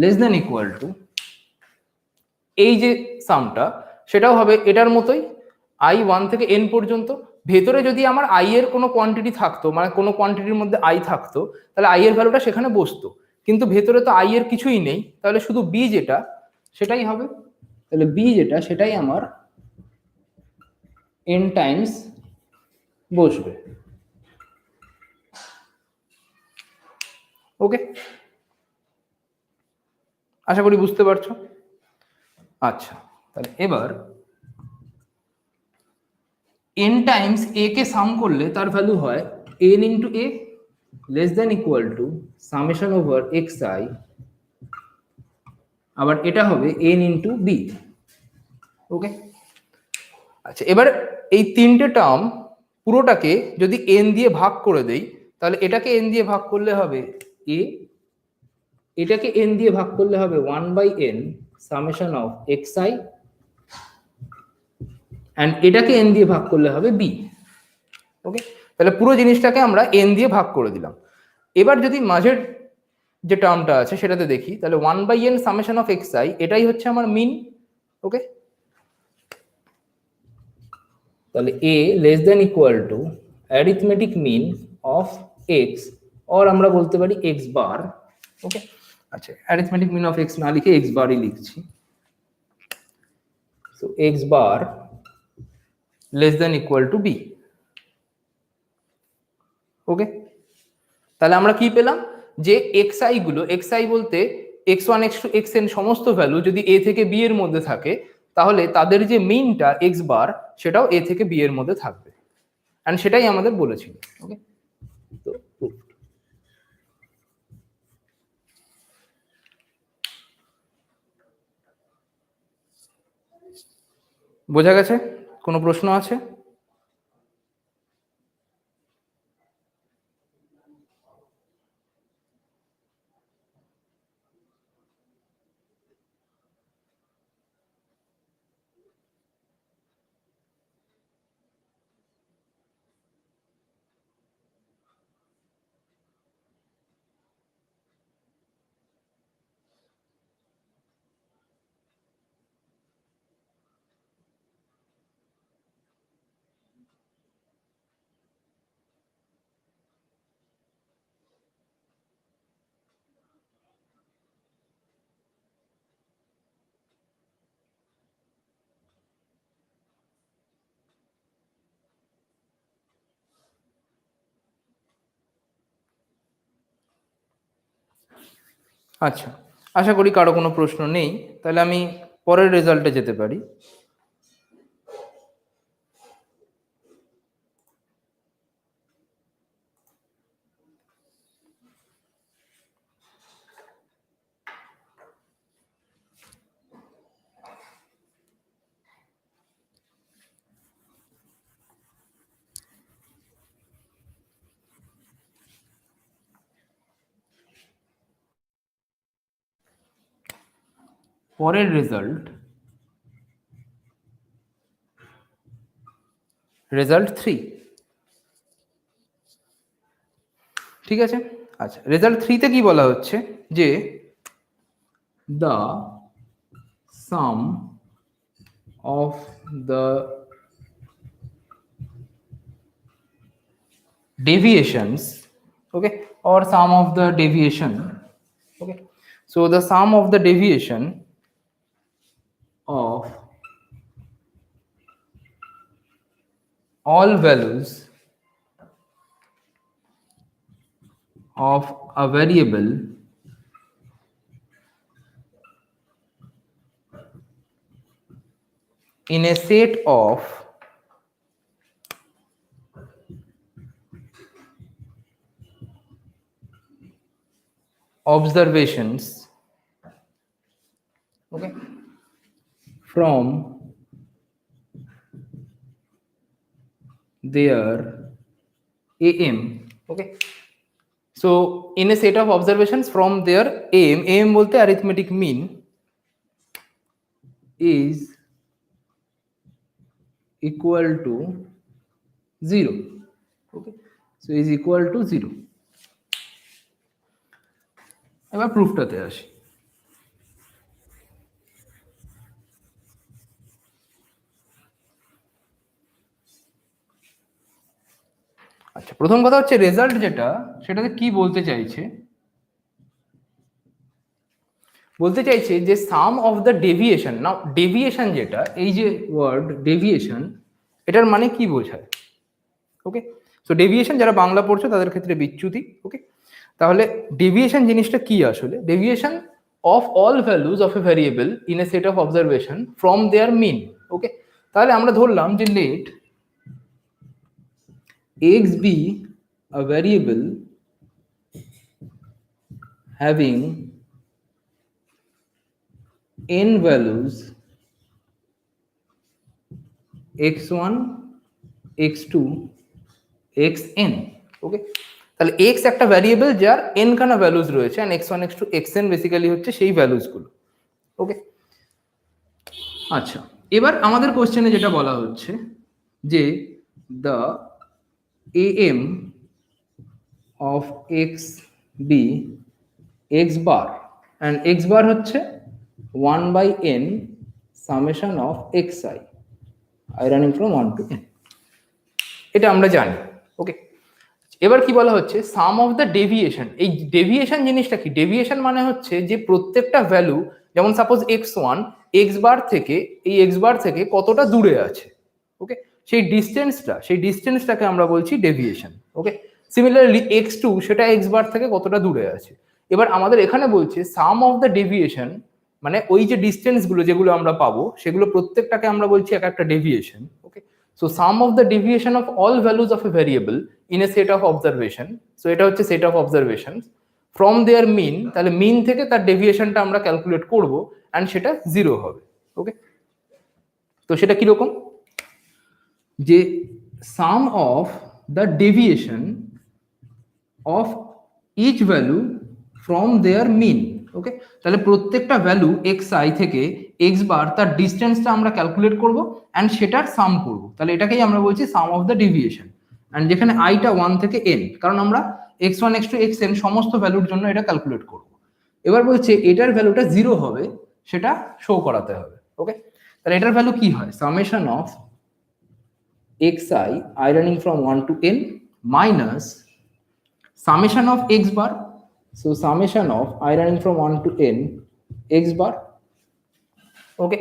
less than equal two, এই যে সামটা সেটাও হবে এটার মতোই, i 1 থেকে n পর্যন্ত। ভেতরে যদি আমার i এর কোনো কোয়ান্টিটি থাকতো, মানে কোনো কোয়ান্টিটির মধ্যে i থাকতো, তাহলে i এর ভ্যালুটা সেখানে বসতো, কিন্তু ভেতরে তো i এর কিছুই নেই, তাহলে শুধু b যেটা সেটাই হবে। তাহলে b যেটা সেটাই আমার n টাইমস বসবে। ওকে, আশা করি বুঝতে পারছো। আচ্ছা, তাহলে এবার n টাইমস a কে সাম করলে তার ভ্যালু হয় n into a less than equal to summation over xi, আবার এটা হবে n ইন্টু b। ওকে, আচ্ছা, এবার এই তিনটে টার্ম পুরোটাকে যদি n দিয়ে ভাগ করে দেই, তাহলে এটাকে n দিয়ে ভাগ করলে হবে a, এটাকে n দিয়ে ভাগ করলে হবে 1/n summation of xi, and এটাকে n দিয়ে ভাগ করলে হবে b। ওকে, তাহলে পুরো জিনিসটাকে আমরা n দিয়ে ভাগ করে দিলাম। এবার যদি মাঝের যে টার্মটা আছে সেটাতে দেখি, তাহলে 1/n সামেশন অফ xi, এটাই হচ্ছে আমার মিন। ওকে, তাহলে a less than equal to arithmetic mean of x, or আমরা বলতে পারি x বার। ওকে, আচ্ছা, অ্যারিথমেটিক মিন অফ x না লিখে x বারই লিখছি। সো x বার less than equal two b। ওকে, তাহলে আমরা কি পেলাম, যে xi গুলো, xi বলতে x1 x2 xn সমস্ত ভ্যালু যদি a থেকে b এর মধ্যে থাকে, তাহলে তাদের যে মিনটা x বার সেটাও a থেকে b এর মধ্যে থাকবে, এন্ড সেটাই আমাদের বলেছিল। ওকে, তো বোঝা গেছে? কোনো প্রশ্ন আছে? আচ্ছা, আশা করি কারো কোনো প্রশ্ন নেই, তাহলে আমি পরের রেজাল্টে যেতে পারি। পরের রেজাল্ট, রেজাল্ট 3। ঠিক আছে, আচ্ছা, রেজাল্ট 3-তে কি বলা হচ্ছে, যে the sum of the deviations, okay, or sum of the deviation. Okay, so the sum of the deviation of all values of a variable in a set of observations, okay, from their am. Okay, so in a set of observations from their am bolte arithmetic mean is equal to 0. Okay, so is equal to 0. এবার প্রুফটাতে আসি। আচ্ছা, প্রথম কথা হচ্ছে রেজাল্ট যেটা সেটাতে কি বলতে চাইছে, বলতে চাইছে যে সাম অফ দ্য ডেভিয়েশন। না, ডেভিয়েশন যেটা, এই যে ওয়ার্ড ডেভিয়েশন, এটার মানে কি বোঝায়? ওকে, সো ডেভিয়েশন যারা বাংলা পড়ছো তাদের ক্ষেত্রে বিচ্যুতি। ওকে, তাহলে ডেভিয়েশন জিনিসটা কি আসলে? Deviation of all values of a variable in a set of observation from their mean. Okay, তাহলে আমরা ধরলাম যে let x be a variable having n values x1 x2 xn। ওকে, তাহলে x একটা ভ্যারিয়েবল যার n খানা ভ্যালুজ রয়েছে, and x1 x2 xn basically হচ্ছে সেই ভ্যালুজ গুলো। ওকে, আচ্ছা, এবার আমাদের কোশ্চেনে যেটা বলা হচ্ছে যে the am of x be x bar, and x bar হচ্ছে 1/n summation of xi I running from 1 to n, এটা আমরা জানি। ওকে, এবার কি বলা হচ্ছে সাম অফ দ্য ডেভিয়েশন। এই ডেভিয়েশন জিনিসটা কি? ডেভিয়েশন মানে হচ্ছে যে প্রত্যেকটা ভ্যালু, যেমন সাপোজ x1 x বার থেকে, এই x বার থেকে কতটা দূরে আছে, ওকে, সেই ডিস্টেন্সটাকে আমরা বলছি ডেভিয়েশন। ওকে, সিমিলারলি x2 সেটা x বার থেকে কতটা দূরে আছে। এবার আমাদের এখানে বলছে সাম অফ দ্য ডেভিয়েশন, মানে ওই যে ডিস্টেন্স গুলো যেগুলো আমরা পাবো সেগুলো প্রত্যেকটাকে আমরা বলছি এক একটা deviation. Okay, so some of the deviation of all values of a variable in a set of observation, so এটা হচ্ছে set of observation from their মিন, তাহলে মিন থেকে তার ডেভিয়েশনটা আমরা ক্যালকুলেট করব, অ্যান্ড সেটা 0 হবে। ওকে, তো সেটা কিরকম? যে sum of the deviation of each value from their mean. Okay, তাহলে প্রত্যেকটা ভ্যালু xi থেকে x বার তার ডিস্টেন্সটা আমরা ক্যালকুলেট করব, অ্যান্ড সেটার সাম করব, তাহলে এটাকেই আমরা বলছি সাম অফ দ্য ডেভিয়েশন। অ্যান্ড যেখানে আইটা 1 থেকে n, কারণ আমরা x1 x2 xn সমস্ত ভ্যালুর জন্য এটা ক্যালকুলেট করব। এবার বলছে এটার ভ্যালুটা 0 হবে, সেটা শো করাতে হবে। ওকে, তাহলে এটার ভ্যালু কি হয়? Summation of xi I running from 1 to n minus summation of x bar, so summation of I running from 1 to n x bar। ওকে,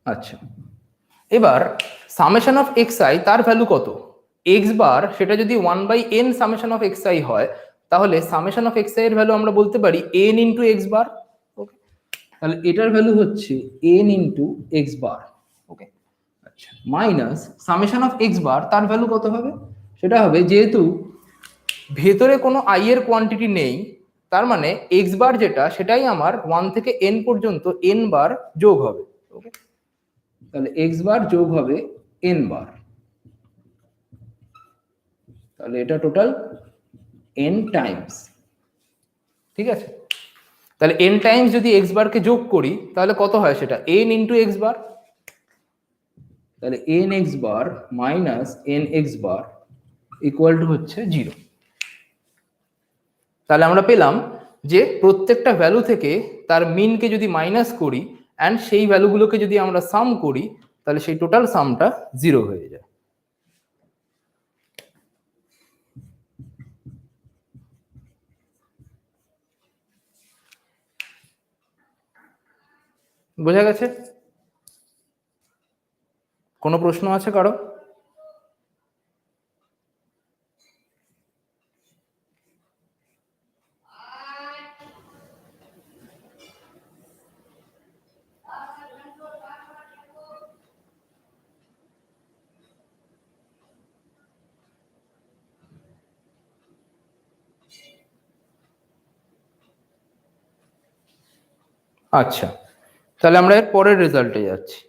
আচ্ছা, এবার সামেশন অফ xi তার ভ্যালু কত? x বার সেটা যদি 1/n সামেশন অফ xi হয়, তাহলে সামেশন অফ xi এর ভ্যালু আমরা বলতে পারি n ইনটু x বার। ওকে, তাহলে এটার ভ্যালু হচ্ছে n ইনটু x বার। ওকে, আচ্ছা, minus summation of x bar তার ভ্যালু কত হবে? সেটা হবে, যেহেতু ভেতরে কোনো i এর কোয়ান্টিটি নেই, তার মানে x বার যেটা সেটাই আমার 1 থেকে n পর্যন্ত n বার যোগ হবে। ওকে, তাহলে x বার যোগ হবে n বার, তাহলে এটা টোটাল n টাইমস। ঠিক আছে, তাহলে n টাইমস যদি x বারকে যোগ করি তাহলে কত হয়? সেটা n ইনটু x বার, তাহলে n x bar minus n x বার ইকুয়াল টু হচ্ছে 0। তাহলে আমরা পেলাম যে প্রত্যেকটা ভ্যালু থেকে তার মিনকে যদি মাইনাস করি, অ্যান্ড সেই ভ্যালুগুলোকে যদি আমরা সাম করি, তাহলে সেই টোটাল সামটা 0 হয়ে যায়। বোঝা গেছে? কোনো প্রশ্ন আছে কারো? আচ্ছা, তাহলে আমরা এর পরের রেজাল্টে যাচ্ছি।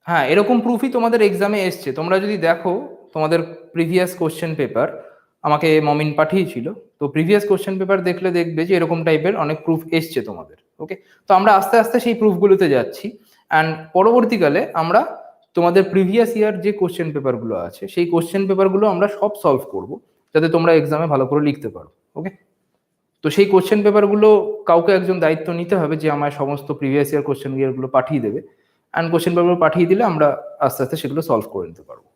হ্যাঁ, এরকম প্রুফই তোমাদের এক্সামে এসছে। তোমরা যদি দেখো তোমাদের প্রিভিয়াস কোশ্চেন পেপার আমাকে মমিন পাঠিয়েছিল, তো প্রিভিয়াস কোশ্চেন পেপার দেখলে দেখবে যে এরকম টাইপের অনেক প্রুফ এসছে তোমাদের। ওকে, তো আমরা আস্তে আস্তে সেই প্রুফগুলোতে যাচ্ছি, অ্যান্ড পরবর্তীকালে আমরা তোমাদের প্রিভিয়াস ইয়ার যে কোশ্চেন পেপারগুলো আছে সেই কোশ্চেন পেপারগুলো আমরা সব সলভ করব, যাতে তোমরা এক্সামে ভালো করে লিখতে পারো। ওকে, তো সেই কোশ্চেন পেপারগুলো কাউকে একজন দায়িত্ব নিতে হবে যে আমায় সমস্ত প্রিভিয়াস ইয়ার কোশ্চেন ইয়ারগুলো পাঠিয়ে দেবে, অ্যান্ড কোশ্চেন পেপারগুলো পাঠিয়ে দিলে আমরা আস্তে আস্তে সেগুলো সলভ করে নিতে পারবো।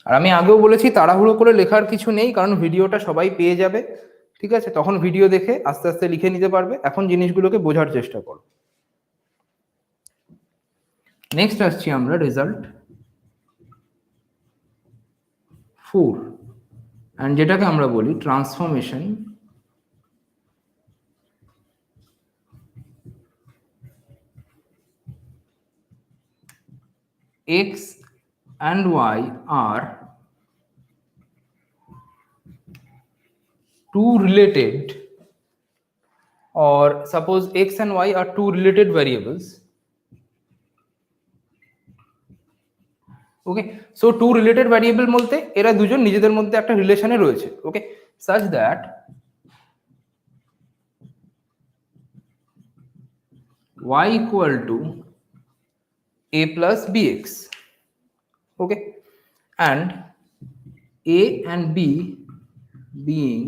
আর আমি আগেও বলেছি তাড়াহুড়ো করে লেখার কিছু নেই, কারণ ভিডিওটা সবাই পেয়ে যাবে, ঠিক আছে? তখন ভিডিও দেখে আস্তে আস্তে লিখে নিতে পারবে। এখন জিনিসগুলোকে বোঝার চেষ্টা করো। নেক্সট আসছি আমরা রেজাল্ট 4, অ্যান্ড যেটাকে আমরা বলি transformation x and y are two related, or suppose x and y are two related variables. Okay, so two related variable বলতে এরা দুজন নিজেদের মধ্যে একটা রিলেশনে রয়েছে। Okay, such that y equal to a plus bx. Okay, and a and b being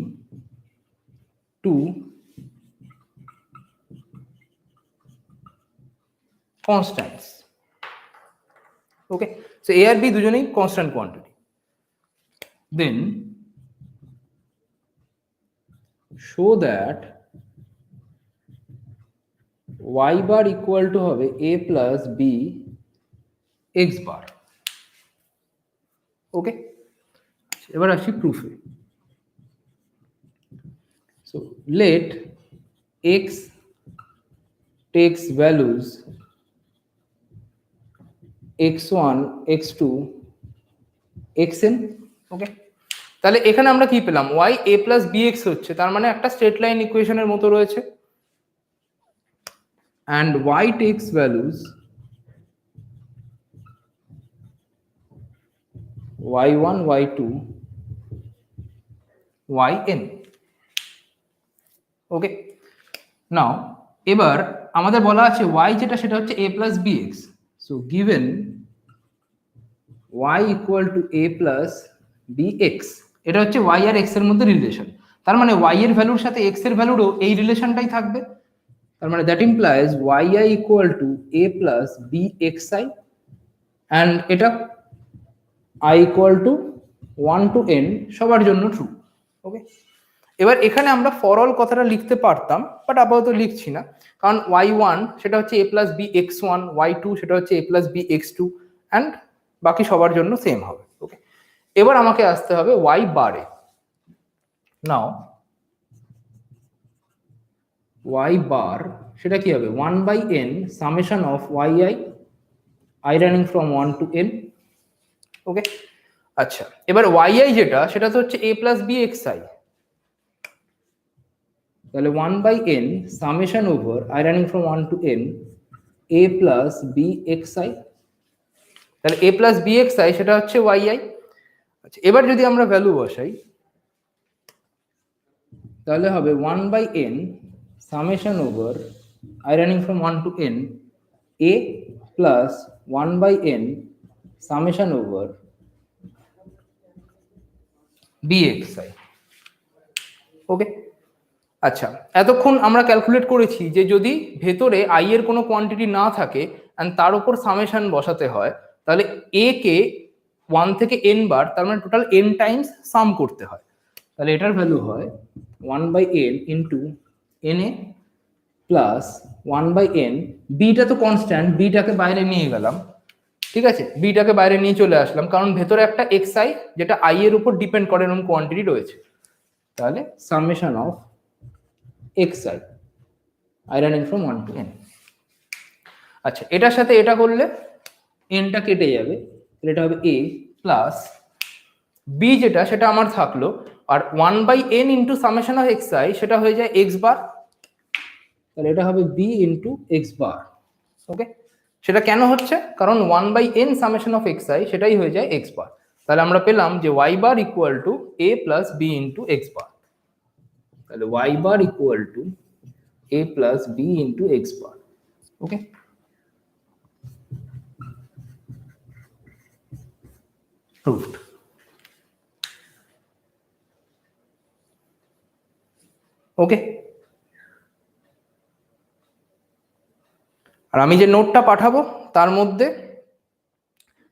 two constants. Okay, so a আর b দুজনেই constant quantity. Then show that y bar equal to হবে a plus b x bar. ওকে, এবার আসি প্রুফে। So let x takes values x1 x2 xn. ওকে, তাহলে এখানে আমরা কি পেলাম? y a plus bx হচ্ছে, তার মানে একটা স্ট্রেট লাইন ইকুয়েশনের মতো রয়েছে, and y takes values y1 y2 yn. ওকে, নাও এবার আমাদের বলা আছে y যেটা সেটা হচ্ছে a plus bx. So given y equal to a plus bx, এটা হচ্ছে y আর x এর মধ্যে রিলেশন, তার মানে y এর ভ্যালুর সাথে x এর ভ্যালুরও এই রিলেশনটাই থাকবে। তার মানে that implies yi equal to a plus bxi, and এটা i equal to 1 to n সবার জন্য ট্রু। ওকে, এবার এখানে আমরা ফর অল কথাটা লিখতে পারতাম, বাট আপাতত লিখছি না, কারণ y1 সেটা হচ্ছে a plus bx1, y2 সেটা হচ্ছে a plus bx2, অ্যান্ড বাকি সবার জন্য সেম হবে। ওকে, এবার আমাকে আসতে হবে y বারে। নাও y বার সেটা কি হবে? 1/n summation of yi i running from 1 to n. ওকে, আচ্ছা, এবার yi যেটা সেটা তো হচ্ছে a plus bxi, তাহলে 1/n summation over i running from 1 to n a plus bxi, তাহলে a plus bxi সেটা হচ্ছে yi। আচ্ছা, এবার যদি আমরা ভ্যালু বসাই তাহলে হবে 1/n summation over I running from 1 to n a plus 1 by n summation over bxi. ওকে, আচ্ছা এতক্ষণ আমরা ক্যালকুলেট করেছি যে যদি ভেতরে আই এর কোনো কোয়ান্টিটি না থাকে অ্যান্ড তার উপর সামেশন বসাতে হয় তাহলে এ কে 1 থেকে n বার, তার মানে টোটাল n টাইমস সাম করতে হয়। তাহলে এটার ভ্যালু হয় 1 by n into N A plus 1 by n, beta তো কনস্ট্যান্ট, বিটাকে বাইরে নিয়ে গেলাম, ঠিক আছে, বিটাকে বাইরে নিয়ে চলে আসলাম কারণ ভেতরে একটা xi যেটা i এর উপর ডিপেন্ড করে এরকম কোয়ান্টিটি রয়েছে। তাহলে summation of xi i running from 1 to n। আচ্ছা এটার সাথে এটা করলে nটা কেটে যাবে, এটা হবে a প্লাস b যেটা সেটা আমার থাকলো, আর 1 by n into summation of xi সেটা হয়ে যায় x বার, তাহলে এটা হবে b into x bar. Okay, সেটা কেন হচ্ছে, কারণ 1 by n summation of xi সেটাই হয়ে যায় x বার। তাহলে আমরা পেলাম যে y bar equal two a plus b into x বার। তাহলে y bar equal two a plus b into x bar. Okay, proved. Okay, আর আমি যে নোটটা পাঠাবো তার মধ্যে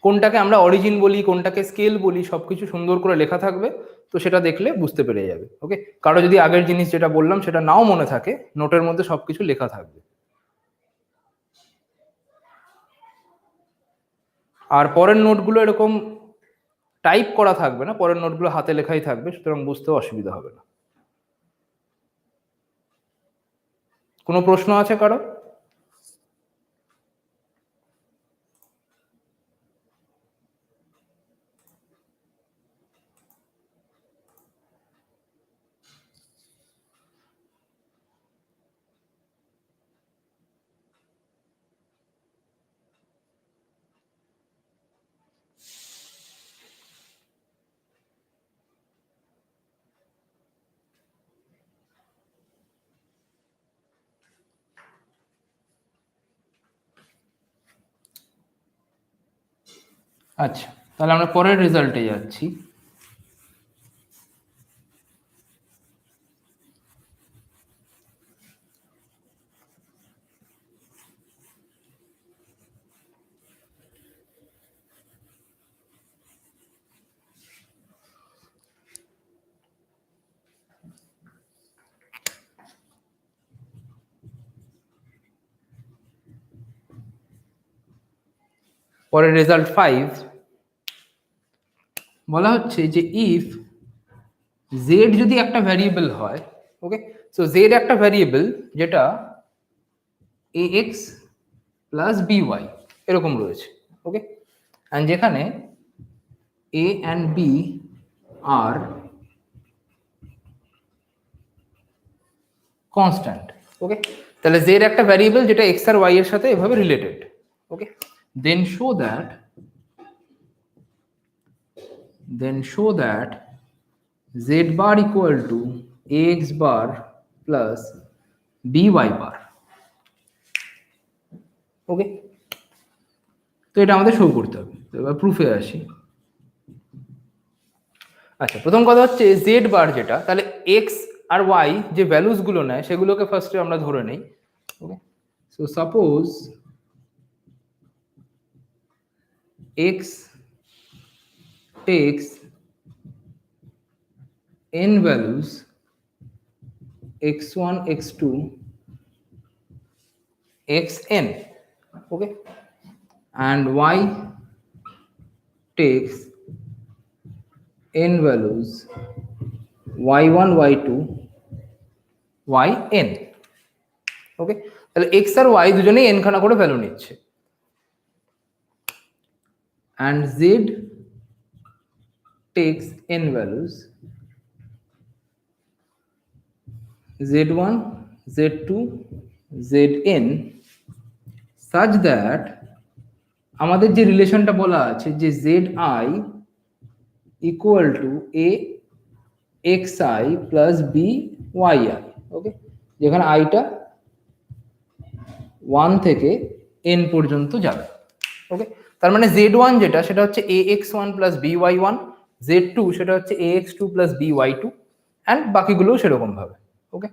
কোনটাকে আমরা অরিজিন বলি কোনটাকে স্কেল বলি সবকিছু সুন্দর করে লেখা থাকবে, তো সেটা দেখলে বুঝতে পেরে যাবে। ওকে, কারো যদি আগের জিনিস যেটা বললাম সেটা নাও মনে থাকে, নোটের মধ্যে সবকিছু লেখা থাকবে। আর পরের নোটগুলো এরকম টাইপ করা থাকবে না, পরের নোটগুলো হাতে লেখাই থাকবে, সুতরাং বুঝতেও অসুবিধা হবে না। কোনো প্রশ্ন আছে কারো? আচ্ছা তাহলে আমরা পরের রেজাল্টে যাচ্ছি। পরের রেজাল্ট 5 বলা হচ্ছে যে ইফ জেড যদি একটা ভ্যারিয়েবল হয়, ওকে, সো জেড একটা ভ্যারিয়েবল যেটা ax প্লাস by এরকম রয়েছে, ওকে, এন্ড যেখানে a and b আর কনস্ট্যান্ট। ওকে, তাহলে জেড একটা ভ্যারিয়েবল যেটা x আর y এর সাথে এভাবে related. Okay, then show that z bar equal to ax bar plus by bar। ওকে, তো এটা আমাদের শো করতে হবে। এবার প্রুফে আসি। আচ্ছা প্রথম কথা হচ্ছে জেড বার যেটা, তাহলে এক্স আর ওয়াই যে ভ্যালুস গুলো নেয় সেগুলোকে ফার্স্টে আমরা ধরে নেই। Okay, so suppose X takes n values x1 x2 xn, okay, and y takes n values y1 y2 yn, ওকে, তাহলে x আর y দুজনেই n খানা করে ভ্যালু নিচ্ছে, and z takes n values z1 z2 zn such that আমাদের যে রিলেশনটা বলা আছে যে zi equal to a xi plus b yi, ওকে, যেখানে আইটা 1 থেকে n পর্যন্ত যাবে। ওকে, তার মানে z1 যেটা সেটা হচ্ছে ax1 প্লাস by1, z2 সেটা হচ্ছে ax2 প্লাস by2, অ্যান্ড বাকিগুলোও সেরকম ভাবে। ওকে,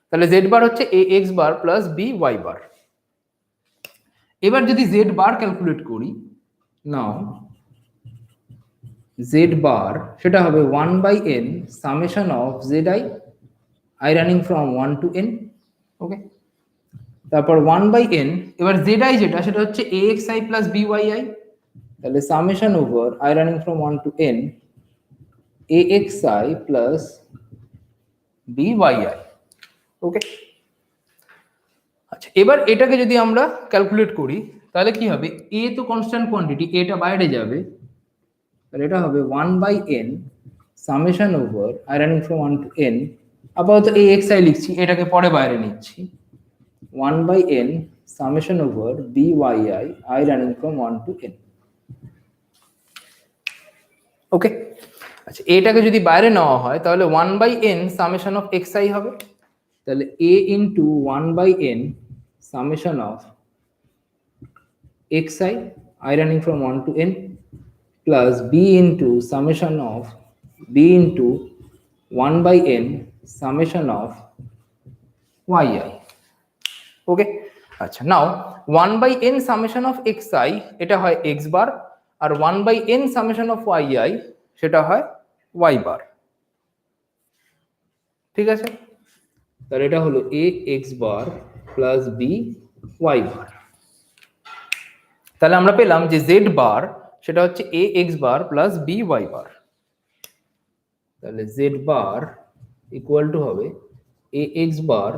তাহলে z বার হচ্ছে ax বার প্লাস by বার। এবার যদি z বার ক্যালকুলেট করি, নাও z বার সেটা হবে 1/n summation of zi i running from 1 to n। ওকে, তারপর 1/n, এবার zi যেটা সেটা হচ্ছে axi প্লাস byi, তাহলে summation over i running from 1 to n axi plus byi। ওকে, আচ্ছা এবার এটাকে যদি আমরা ক্যালকুলেট করি তাহলে কি হবে, a তো কনস্ট্যান্ট কোয়ান্টিটি, এটা বাইরে যাবে, তাহলে এটা হবে 1/n summation over i running from 1 to n, আপাতত axi লিখছি, এটাকে পরে বাইরে নিচ্ছি, 1/n summation over byi i running from 1 to n। ওকে, আচ্ছা এটাকে যদি বাইরে নেওয়া হয় তাহলে 1/n সামেশন অফ xi হবে, তাহলে a into 1/n summation of xi i running from 1 to n plus b into summation of b into 1/n summation of yi। Okay, আচ্ছা now 1/n summation of xi এটা হয় x বার, আর 1/n সামেশন অফ yi সেটা হয় y বার। ঠিক আছে, তাহলে এটা হলো a x bar plus b y বার। তাহলে আমরা পেলাম যে z বার সেটা হচ্ছে a x bar plus b y বার। তাহলে z বার ইকুয়াল টু হবে a x bar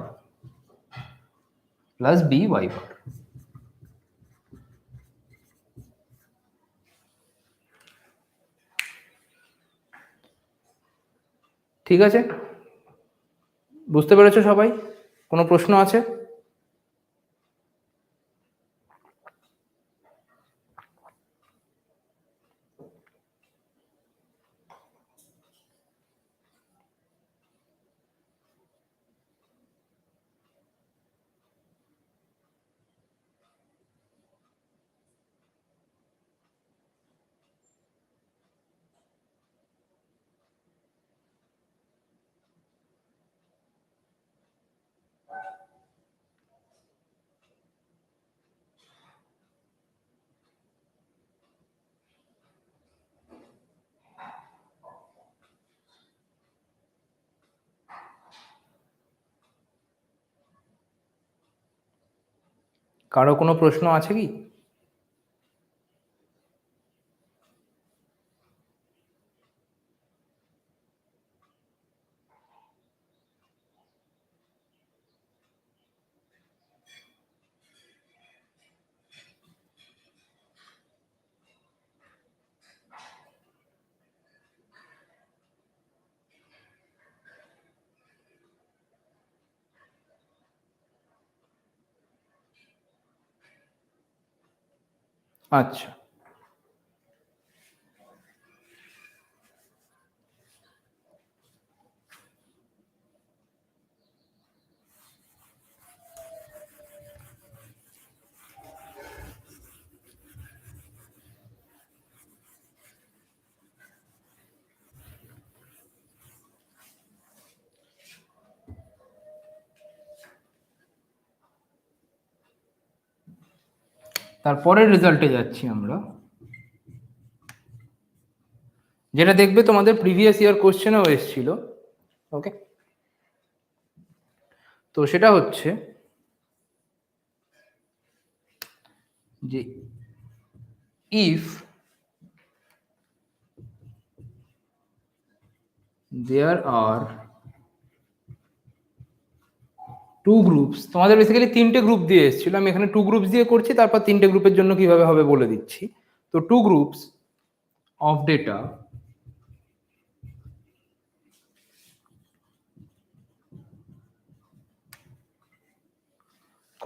plus b y বার। ঠিক আছে, বুঝতে পেরেছো সবাই? কোনো প্রশ্ন আছে? কারো কোনো প্রশ্ন আছে কি? আচ্ছা, তারপরের রেজাল্টে যাচ্ছি আমরা, যেটা দেখবে তোমাদের প্রিভিয়াস ইয়ার কোশ্চেনেও এসেছিল। ওকে, তো সেটা হচ্ছে যে if there are two groups, তোমাদের বেসিক্যালি 3টে গ্রুপ দিয়ে এসেছিল, আমি এখানে 2 গ্রুপস দিয়ে করছি, তারপর 3টে গ্রুপের জন্য কিভাবে হবে বলে দিচ্ছি। তো 2 groups of data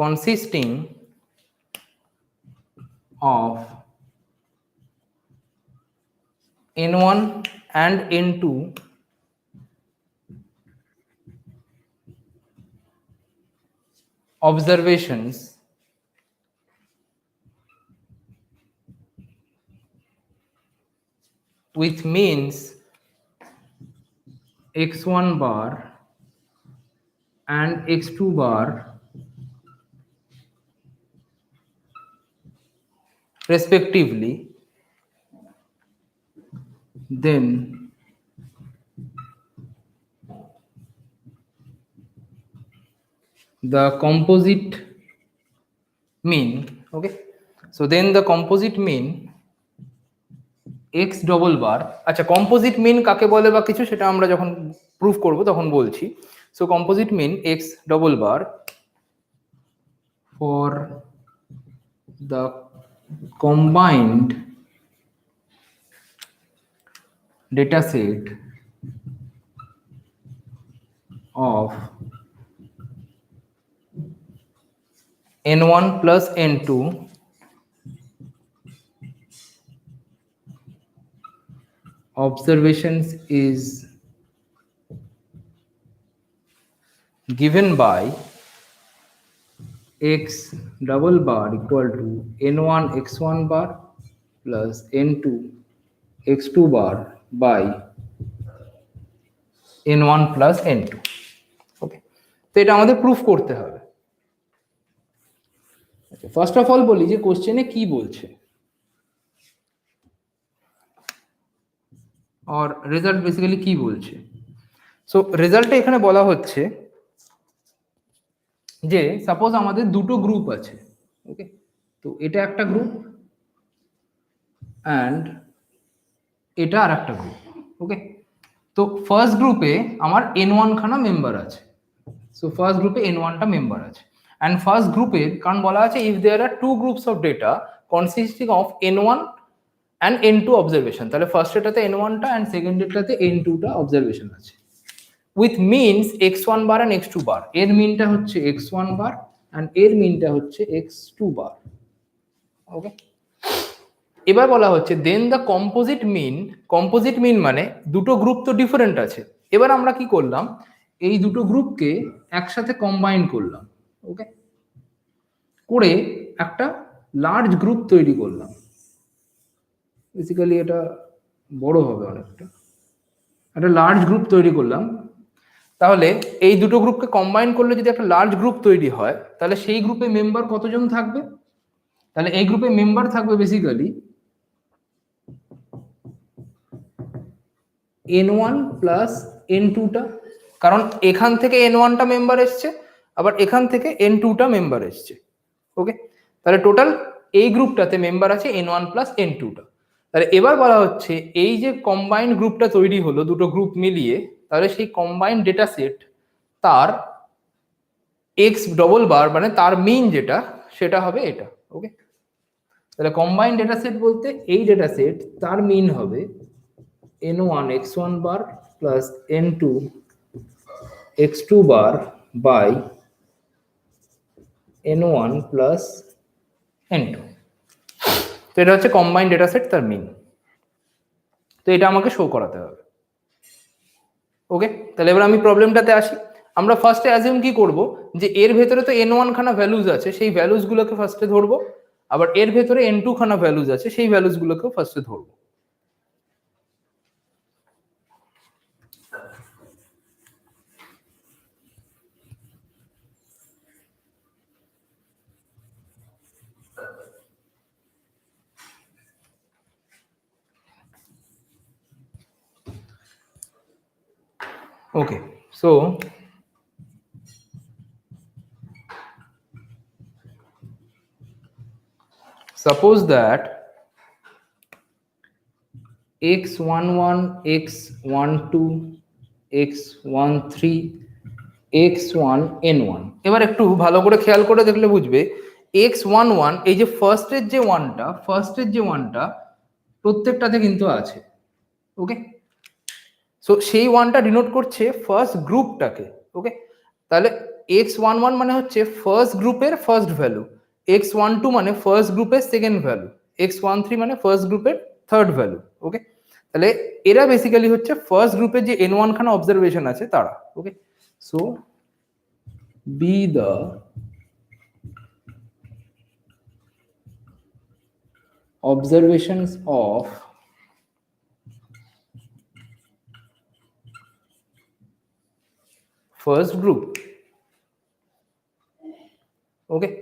consisting of n1 and n2 observations with means x1 bar and x2 bar respectively, then the composite mean, okay, so then the composite mean x double bar, আচ্ছা কম্পোজিট মিন কাকে বলে বা কিছু সেটা আমরা যখন প্রুফ করব তখন বলছি। So composite mean x double bar for the combined data set of n1 plus n2 observations is given by x double bar equal to n1 x1 bar plus n2 x2 bar by n1 plus n2, ওকে। তো এটা আমাদের প্রুফ করতে হবে। ফার্স্ট অফ অল বলি যে কোশ্চেনে কি বলছে, আর রেজাল্ট বেসিক্যালি কি বলছে। সো রেজাল্টে এখানে বলা হচ্ছে যে সাপোজ আমাদের দুটো গ্রুপ আছে, ওকে, তো এটা একটা গ্রুপ অ্যান্ড এটা আর একটা গ্রুপ, ওকে। তো ফার্স্ট গ্রুপে আমার n1 খানা মেম্বার আছে, সো ফার্স্ট গ্রুপে n1 টা মেম্বার আছে, অ্যান্ড ফার্স্ট গ্রুপে কারণ বলা আছে if there are two groups of data consisting of n1 and n2 observation, তাহলে ফার্স্ট এটাতে n1 টা অ্যান্ড সেকেন্ড এটাতে n2 টা অবজারভেশন আছে, with means x1 bar and x2 বার, এর মিনটা হচ্ছে x1 বার অ্যান্ড এর মিনটা হচ্ছে x2 বার, ওকে। এবার বলা হচ্ছে দেন দ্য কম্পোজিট মিন, কম্পোজিট মিন মানে দুটো গ্রুপ তো ডিফারেন্ট আছে, এবার আমরা কি করলাম এই দুটো গ্রুপকে একসাথে কম্বাইন করলাম, ওকে, করে একটা লার্জ গ্রুপ তৈরি করলাম, বেসিক্যালি এটা বড় হবে অনেকটা, একটা লার্জ গ্রুপ তৈরি করলাম। তাহলে এই দুটো গ্রুপকে কম্বাইন করলে যদি একটা লার্জ গ্রুপ তৈরি হয় তাহলে সেই গ্রুপে মেম্বার কতজন থাকবে, তাহলে এই গ্রুপে মেম্বার থাকবে বেসিক্যালি n1 প্লাস n2 টা, কারণ এখান থেকে n1 টা মেম্বার এসছে আবার এখান থেকে n2 টা মেম্বার এসছে, ওকে। তাহলে টোটাল এই গ্রুপটাতে মেম্বার আছে n1 প্লাস n2 টা। তাহলে এবার বলা হচ্ছে এই যে কম্বাইন্ড গ্রুপটা তৈরি হলো দুটো গ্রুপ মিলিয়ে, তাহলে সেই কম্বাইন্ড ডেটা সেট তার x ডবল বার মানে তার মিন যেটা সেটা হবে এটা, ওকে। তাহলে কম্বাইন্ড ডেটা সেট বলতে এই ডেটা সেট তার মিন হবে n1 x1 bar plus n2 x2 bar by n1 plus n2, তো এটা হচ্ছে কম্বাইন্ড ডেটা সেট তার মিন। তো এটা আমাকে শো করাতে হবে, ওকে। তাহলে এবার আমি প্রবলেমটাতে আসি। আমরা ফার্স্টে অ্যাজিউম কি করব যে এর ভেতরে তো n1 খানা ভ্যালুজ আছে, সেই ভ্যালুজ গুলোকে ফার্স্টে ধরবো, আবার এর ভেতরে n2 খানা ভ্যালুজ আছে সেই ভ্যালুজ গুলোকেও ফার্স্টে ধরবো। Okay, so suppose that x11, x12, x13, x1, n1, এবার একটু ভালো করে খেয়াল করে দেখলে বুঝবে x11 এই যে ফার্স্টের যে ওয়ানটা প্রত্যেকটাতে কিন্তু আছে, ওকে। সো সেই ওয়ানটা ডিনোট করছে ফার্স্ট গ্রুপটাকে, ওকে। তাহলে x11 মানে হচ্ছে ফার্স্ট গ্রুপের ফার্স্ট ভ্যালু, x12 মানে ফার্স্ট গ্রুপের সেকেন্ড ভ্যালু, x13 মানে ফার্স্ট গ্রুপের থার্ড ভ্যালু, ওকে। তাহলে এরা বেসিক্যালি হচ্ছে ফার্স্ট গ্রুপের যে n1 খানা অবজারভেশন আছে তারা, okay. So be the observations of first group. Okay,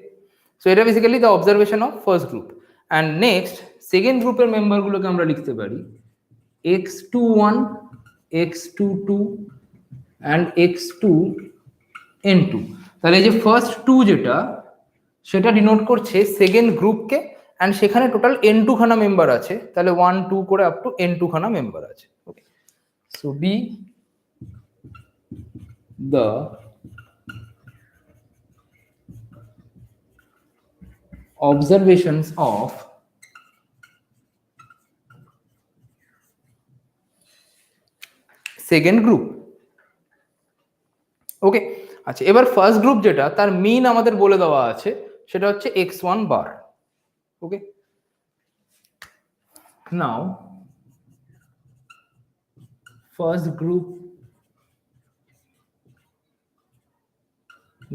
so এটা basically the observation of first group. And next second গ্রুপের মেম্বারগুলোকে আমরা লিখতে পারি x21, x22 অ্যান্ড x2n2। তাহলে এই যে ফার্স্ট টু যেটা সেটা ডিনোট করছে সেকেন্ড গ্রুপকে, অ্যান্ড সেখানে টোটাল n2 খানা মেম্বার আছে, তাহলে 1 2 করে আপ টু n2 খানা মেম্বার আছে। Okay, so be the observations of second group. Okay, আচ্ছা এবার ফার্স্ট গ্রুপ যেটা তার মিন আমাদের বলে দেওয়া আছে সেটা হচ্ছে x1 বার। ওকে, নাও ফার্স্ট গ্রুপ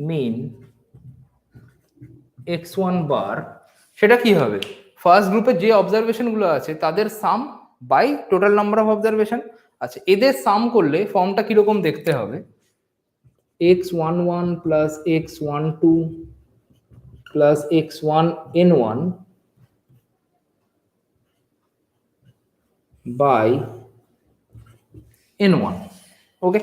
মিন x1 বার, সেটা কি হবে? ফার্স্ট গ্রুপে যে অবজারভেশন গুলো আছে তাদের sum by total number of observation. আচ্ছা এদের সাম করলে ফর্মটা কিরকম দেখতে হবে? x11 plus x12 plus x1n1 by n1। ওকে,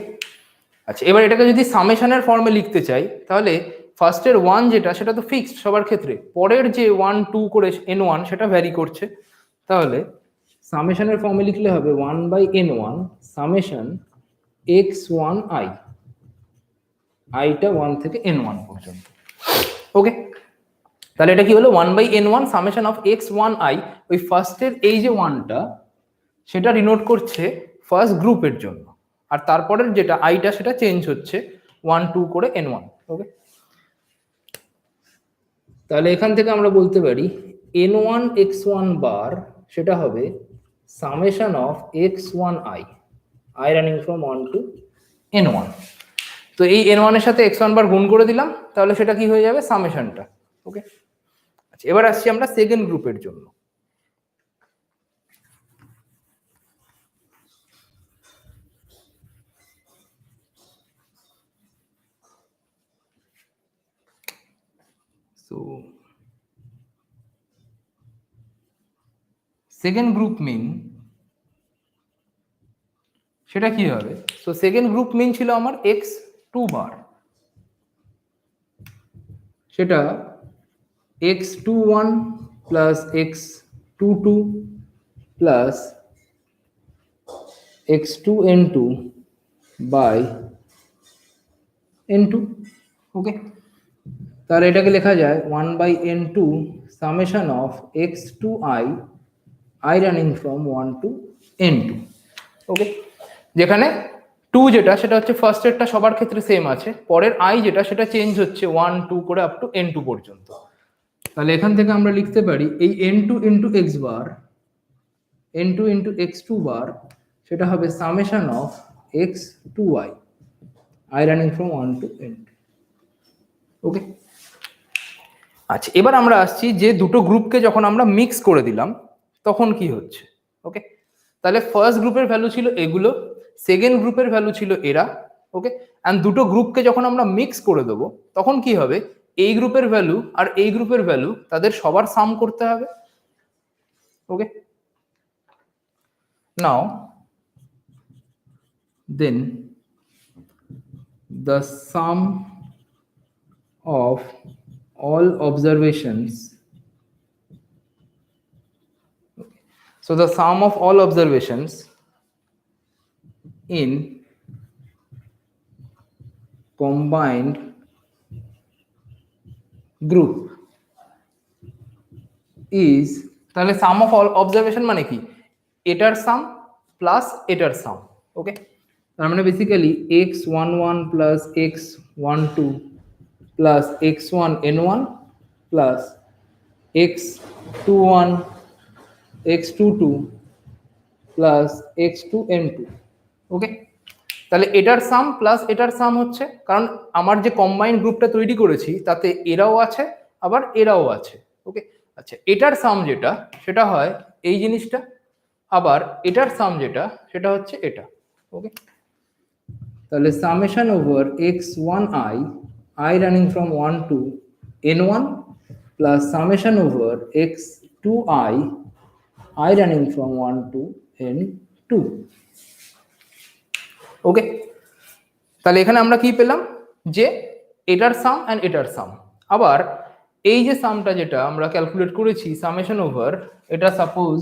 আচ্ছা এবার এটাকে যদি সামেশনের ফর্মে লিখতে চাই তাহলে ফার্স্টের 1 যেটা সেটা তো ফিক্সড সবার ক্ষেত্রে, পরের যে 1 2 করে n1 সেটা ভ্যারি করছে। তাহলে সামেশনের ফর্মে লিখলে হবে 1 বাই n1 সামেশন x1i, আইটা 1 থেকে n1 পর্যন্ত। ওকে, তাহলে এটা কি হলো 1 by n1 summation of x1i। ওই ফার্স্টের এই যে 1টা সেটা ডিনোট করছে ফার্স্ট গ্রুপের জন্য, আর তারপরের যেটা আইটা সেটা চেঞ্জ হচ্ছে 1 2 করে n1। ওকে, তাহলে এখান থেকে আমরা বলতে পারি n1 x1 বার সেটা হবে summation of x1i, i running from 1 to n1। তো এই n1 এর সাথে x1 বার গুণ করে দিলাম, তাহলে সেটা কি হয়ে যাবে? সামেশনটা। ওকে, আচ্ছা এবার আসছি আমরা সেকেন্ড গ্রুপের জন্য। So সেকেন্ড গ্রুপ মিন সেটা কি হবে? সো সেকেন্ড গ্রুপ মিন ছিল আমার x2 বার, সেটা x21 plus x22 plus x2n2 by n2। Okay, তাহলে এটাকে লেখা যায় 1 by n2 summation of x2i, i running from 1 to n2। Okay, যেখানে 2 যেটা সেটা হচ্ছে ফার্স্টেরটা সবার ক্ষেত্রে সেম আছে, পরের i যেটা সেটা চেঞ্জ হচ্ছে 1 2 করে আপ টু n2 পর্যন্ত। তাহলে এখান থেকে আমরা লিখতে পারি এই n2 into x bar, n2 into x2 bar সেটা হবে summation of x2i, i running from 1 to n2। Okay, আচ্ছা এবার আমরা আসছি যে দুটো গ্রুপকে যখন আমরা মিক্স করে দিলাম তখন কি হচ্ছে। ওকে, তাহলে ফার্স্ট গ্রুপের ভ্যালু ছিল এগুলো, সেকেন্ড গ্রুপের ভ্যালু ছিল এরা। ওকে, অ্যান্ড দুটো গ্রুপকে যখন আমরা মিক্স করে দেবো তখন কি হবে? এই গ্রুপের ভ্যালু আর এই গ্রুপের ভ্যালু তাদের সবার সাম করতে হবে। ওকে, নাও দেন the sum of all observations, so the sum of all observations in combined group is, তাহলে sum of all observation মানে কি? এটার সাম প্লাস এটার সাম। ওকে, তার মানে basically x11 plus x12 plus x1n1 plus x21 x22 plus x2n2। ওকে, তাহলে এটার সাম প্লাস এটার সাম হচ্ছে, কারণ আমার যে কম্বাইন্ড গ্রুপটা তৈরি করেছি তাতে এরাও আছে আবার এরাও আছে। ওকে, আচ্ছা, এটার সাম যেটা সেটা হয় এই জিনিসটা, আবার এটার সাম যেটা সেটা হচ্ছে এটা। ওকে, তাহলে summation over x1i i running from 1 to n1 plus summation over x2i i running from 1 to n2। Okay, তাহলে এখানে আমরা কি পেলাম যে এটার সাম অ্যান্ড এটার সাম। আবার এই যে সামটা যেটা আমরা ক্যালকুলেট করেছি সামেশন ওভার, এটা সাপোজ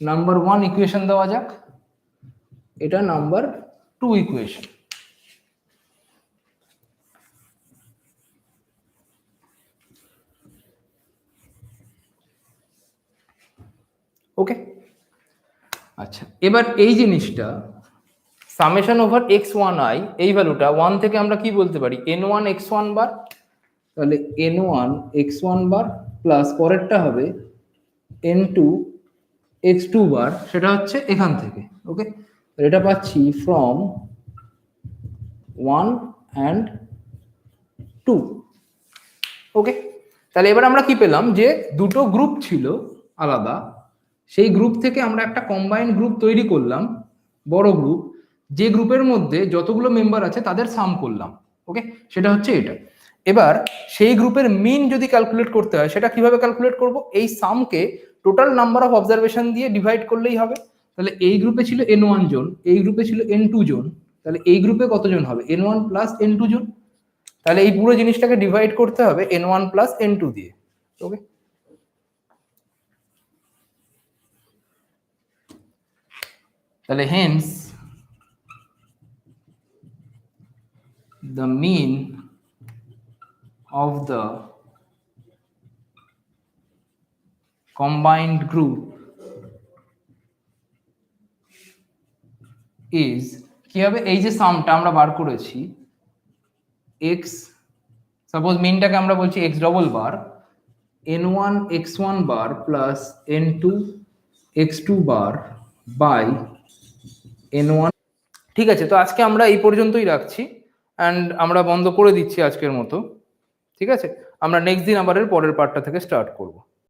নাম্বার 1 ইকুয়েশন দেওয়া যাক, এটা নাম্বার 2 ইকুয়েশন। ওকে, আচ্ছা, এবার এই জিনিসটা সামেশন ওভার x1i এই ভ্যালুটা 1 থেকে আমরা কি বলতে পারি n1 x1 বার, তাহলে n1 x1 বার প্লাস পরেরটা হবে n2 x2 বার, সেটা হচ্ছে এখান থেকে। ওকে, এটা পাচ্ছি ফ্রম 1 and 2। ওকে, তাহলে এবার আমরা কি পেলাম যে দুটো গ্রুপ ছিল আলাদা, সেই গ্রুপ থেকে আমরা একটা কম্বাইন্ড গ্রুপ তৈরি করলাম, বড় গ্রুপ, যে গ্রুপের মধ্যে যতগুলো মেম্বার আছে তাদের সাম করলাম। ওকে, সেটা হচ্ছে এটা। এবার সেই গ্রুপের মিন যদি ক্যালকুলেট করতে হয় সেটা কিভাবে ক্যালকুলেট করব, এই সামকে টোটাল নাম্বার অফ অবজারভেশন দিয়ে ডিভাইড করলেই হবে। তাহলে এই গ্রুপে ছিল n1 জন, এই গ্রুপে ছিল n2 জন, তাহলে এই গ্রুপে কতজন হবে n1 প্লাস n2 জন, তাহলে এই পুরো জিনিসটাকে ডিভাইড করতে হবে n1 প্লাস n2 দিয়ে। ওকে, তাহলে Haynes the mean of the combined group is কি হবে, এই যে সামটা আমরা বার করেছি x, সাপোজ মিনটাকে আমরা বলছি x double bar, n1 x1 bar plus n2 x2 bar by n1। ঠিক আছে, তো আজকে আমরা এই পর্যন্তই রাখছি অ্যান্ড আমরা বন্ধ করে দিচ্ছি আজকের মতো। ঠিক আছে, আমরা নেক্সট দিন আবার এর পরের পার্টটা থেকে স্টার্ট করব।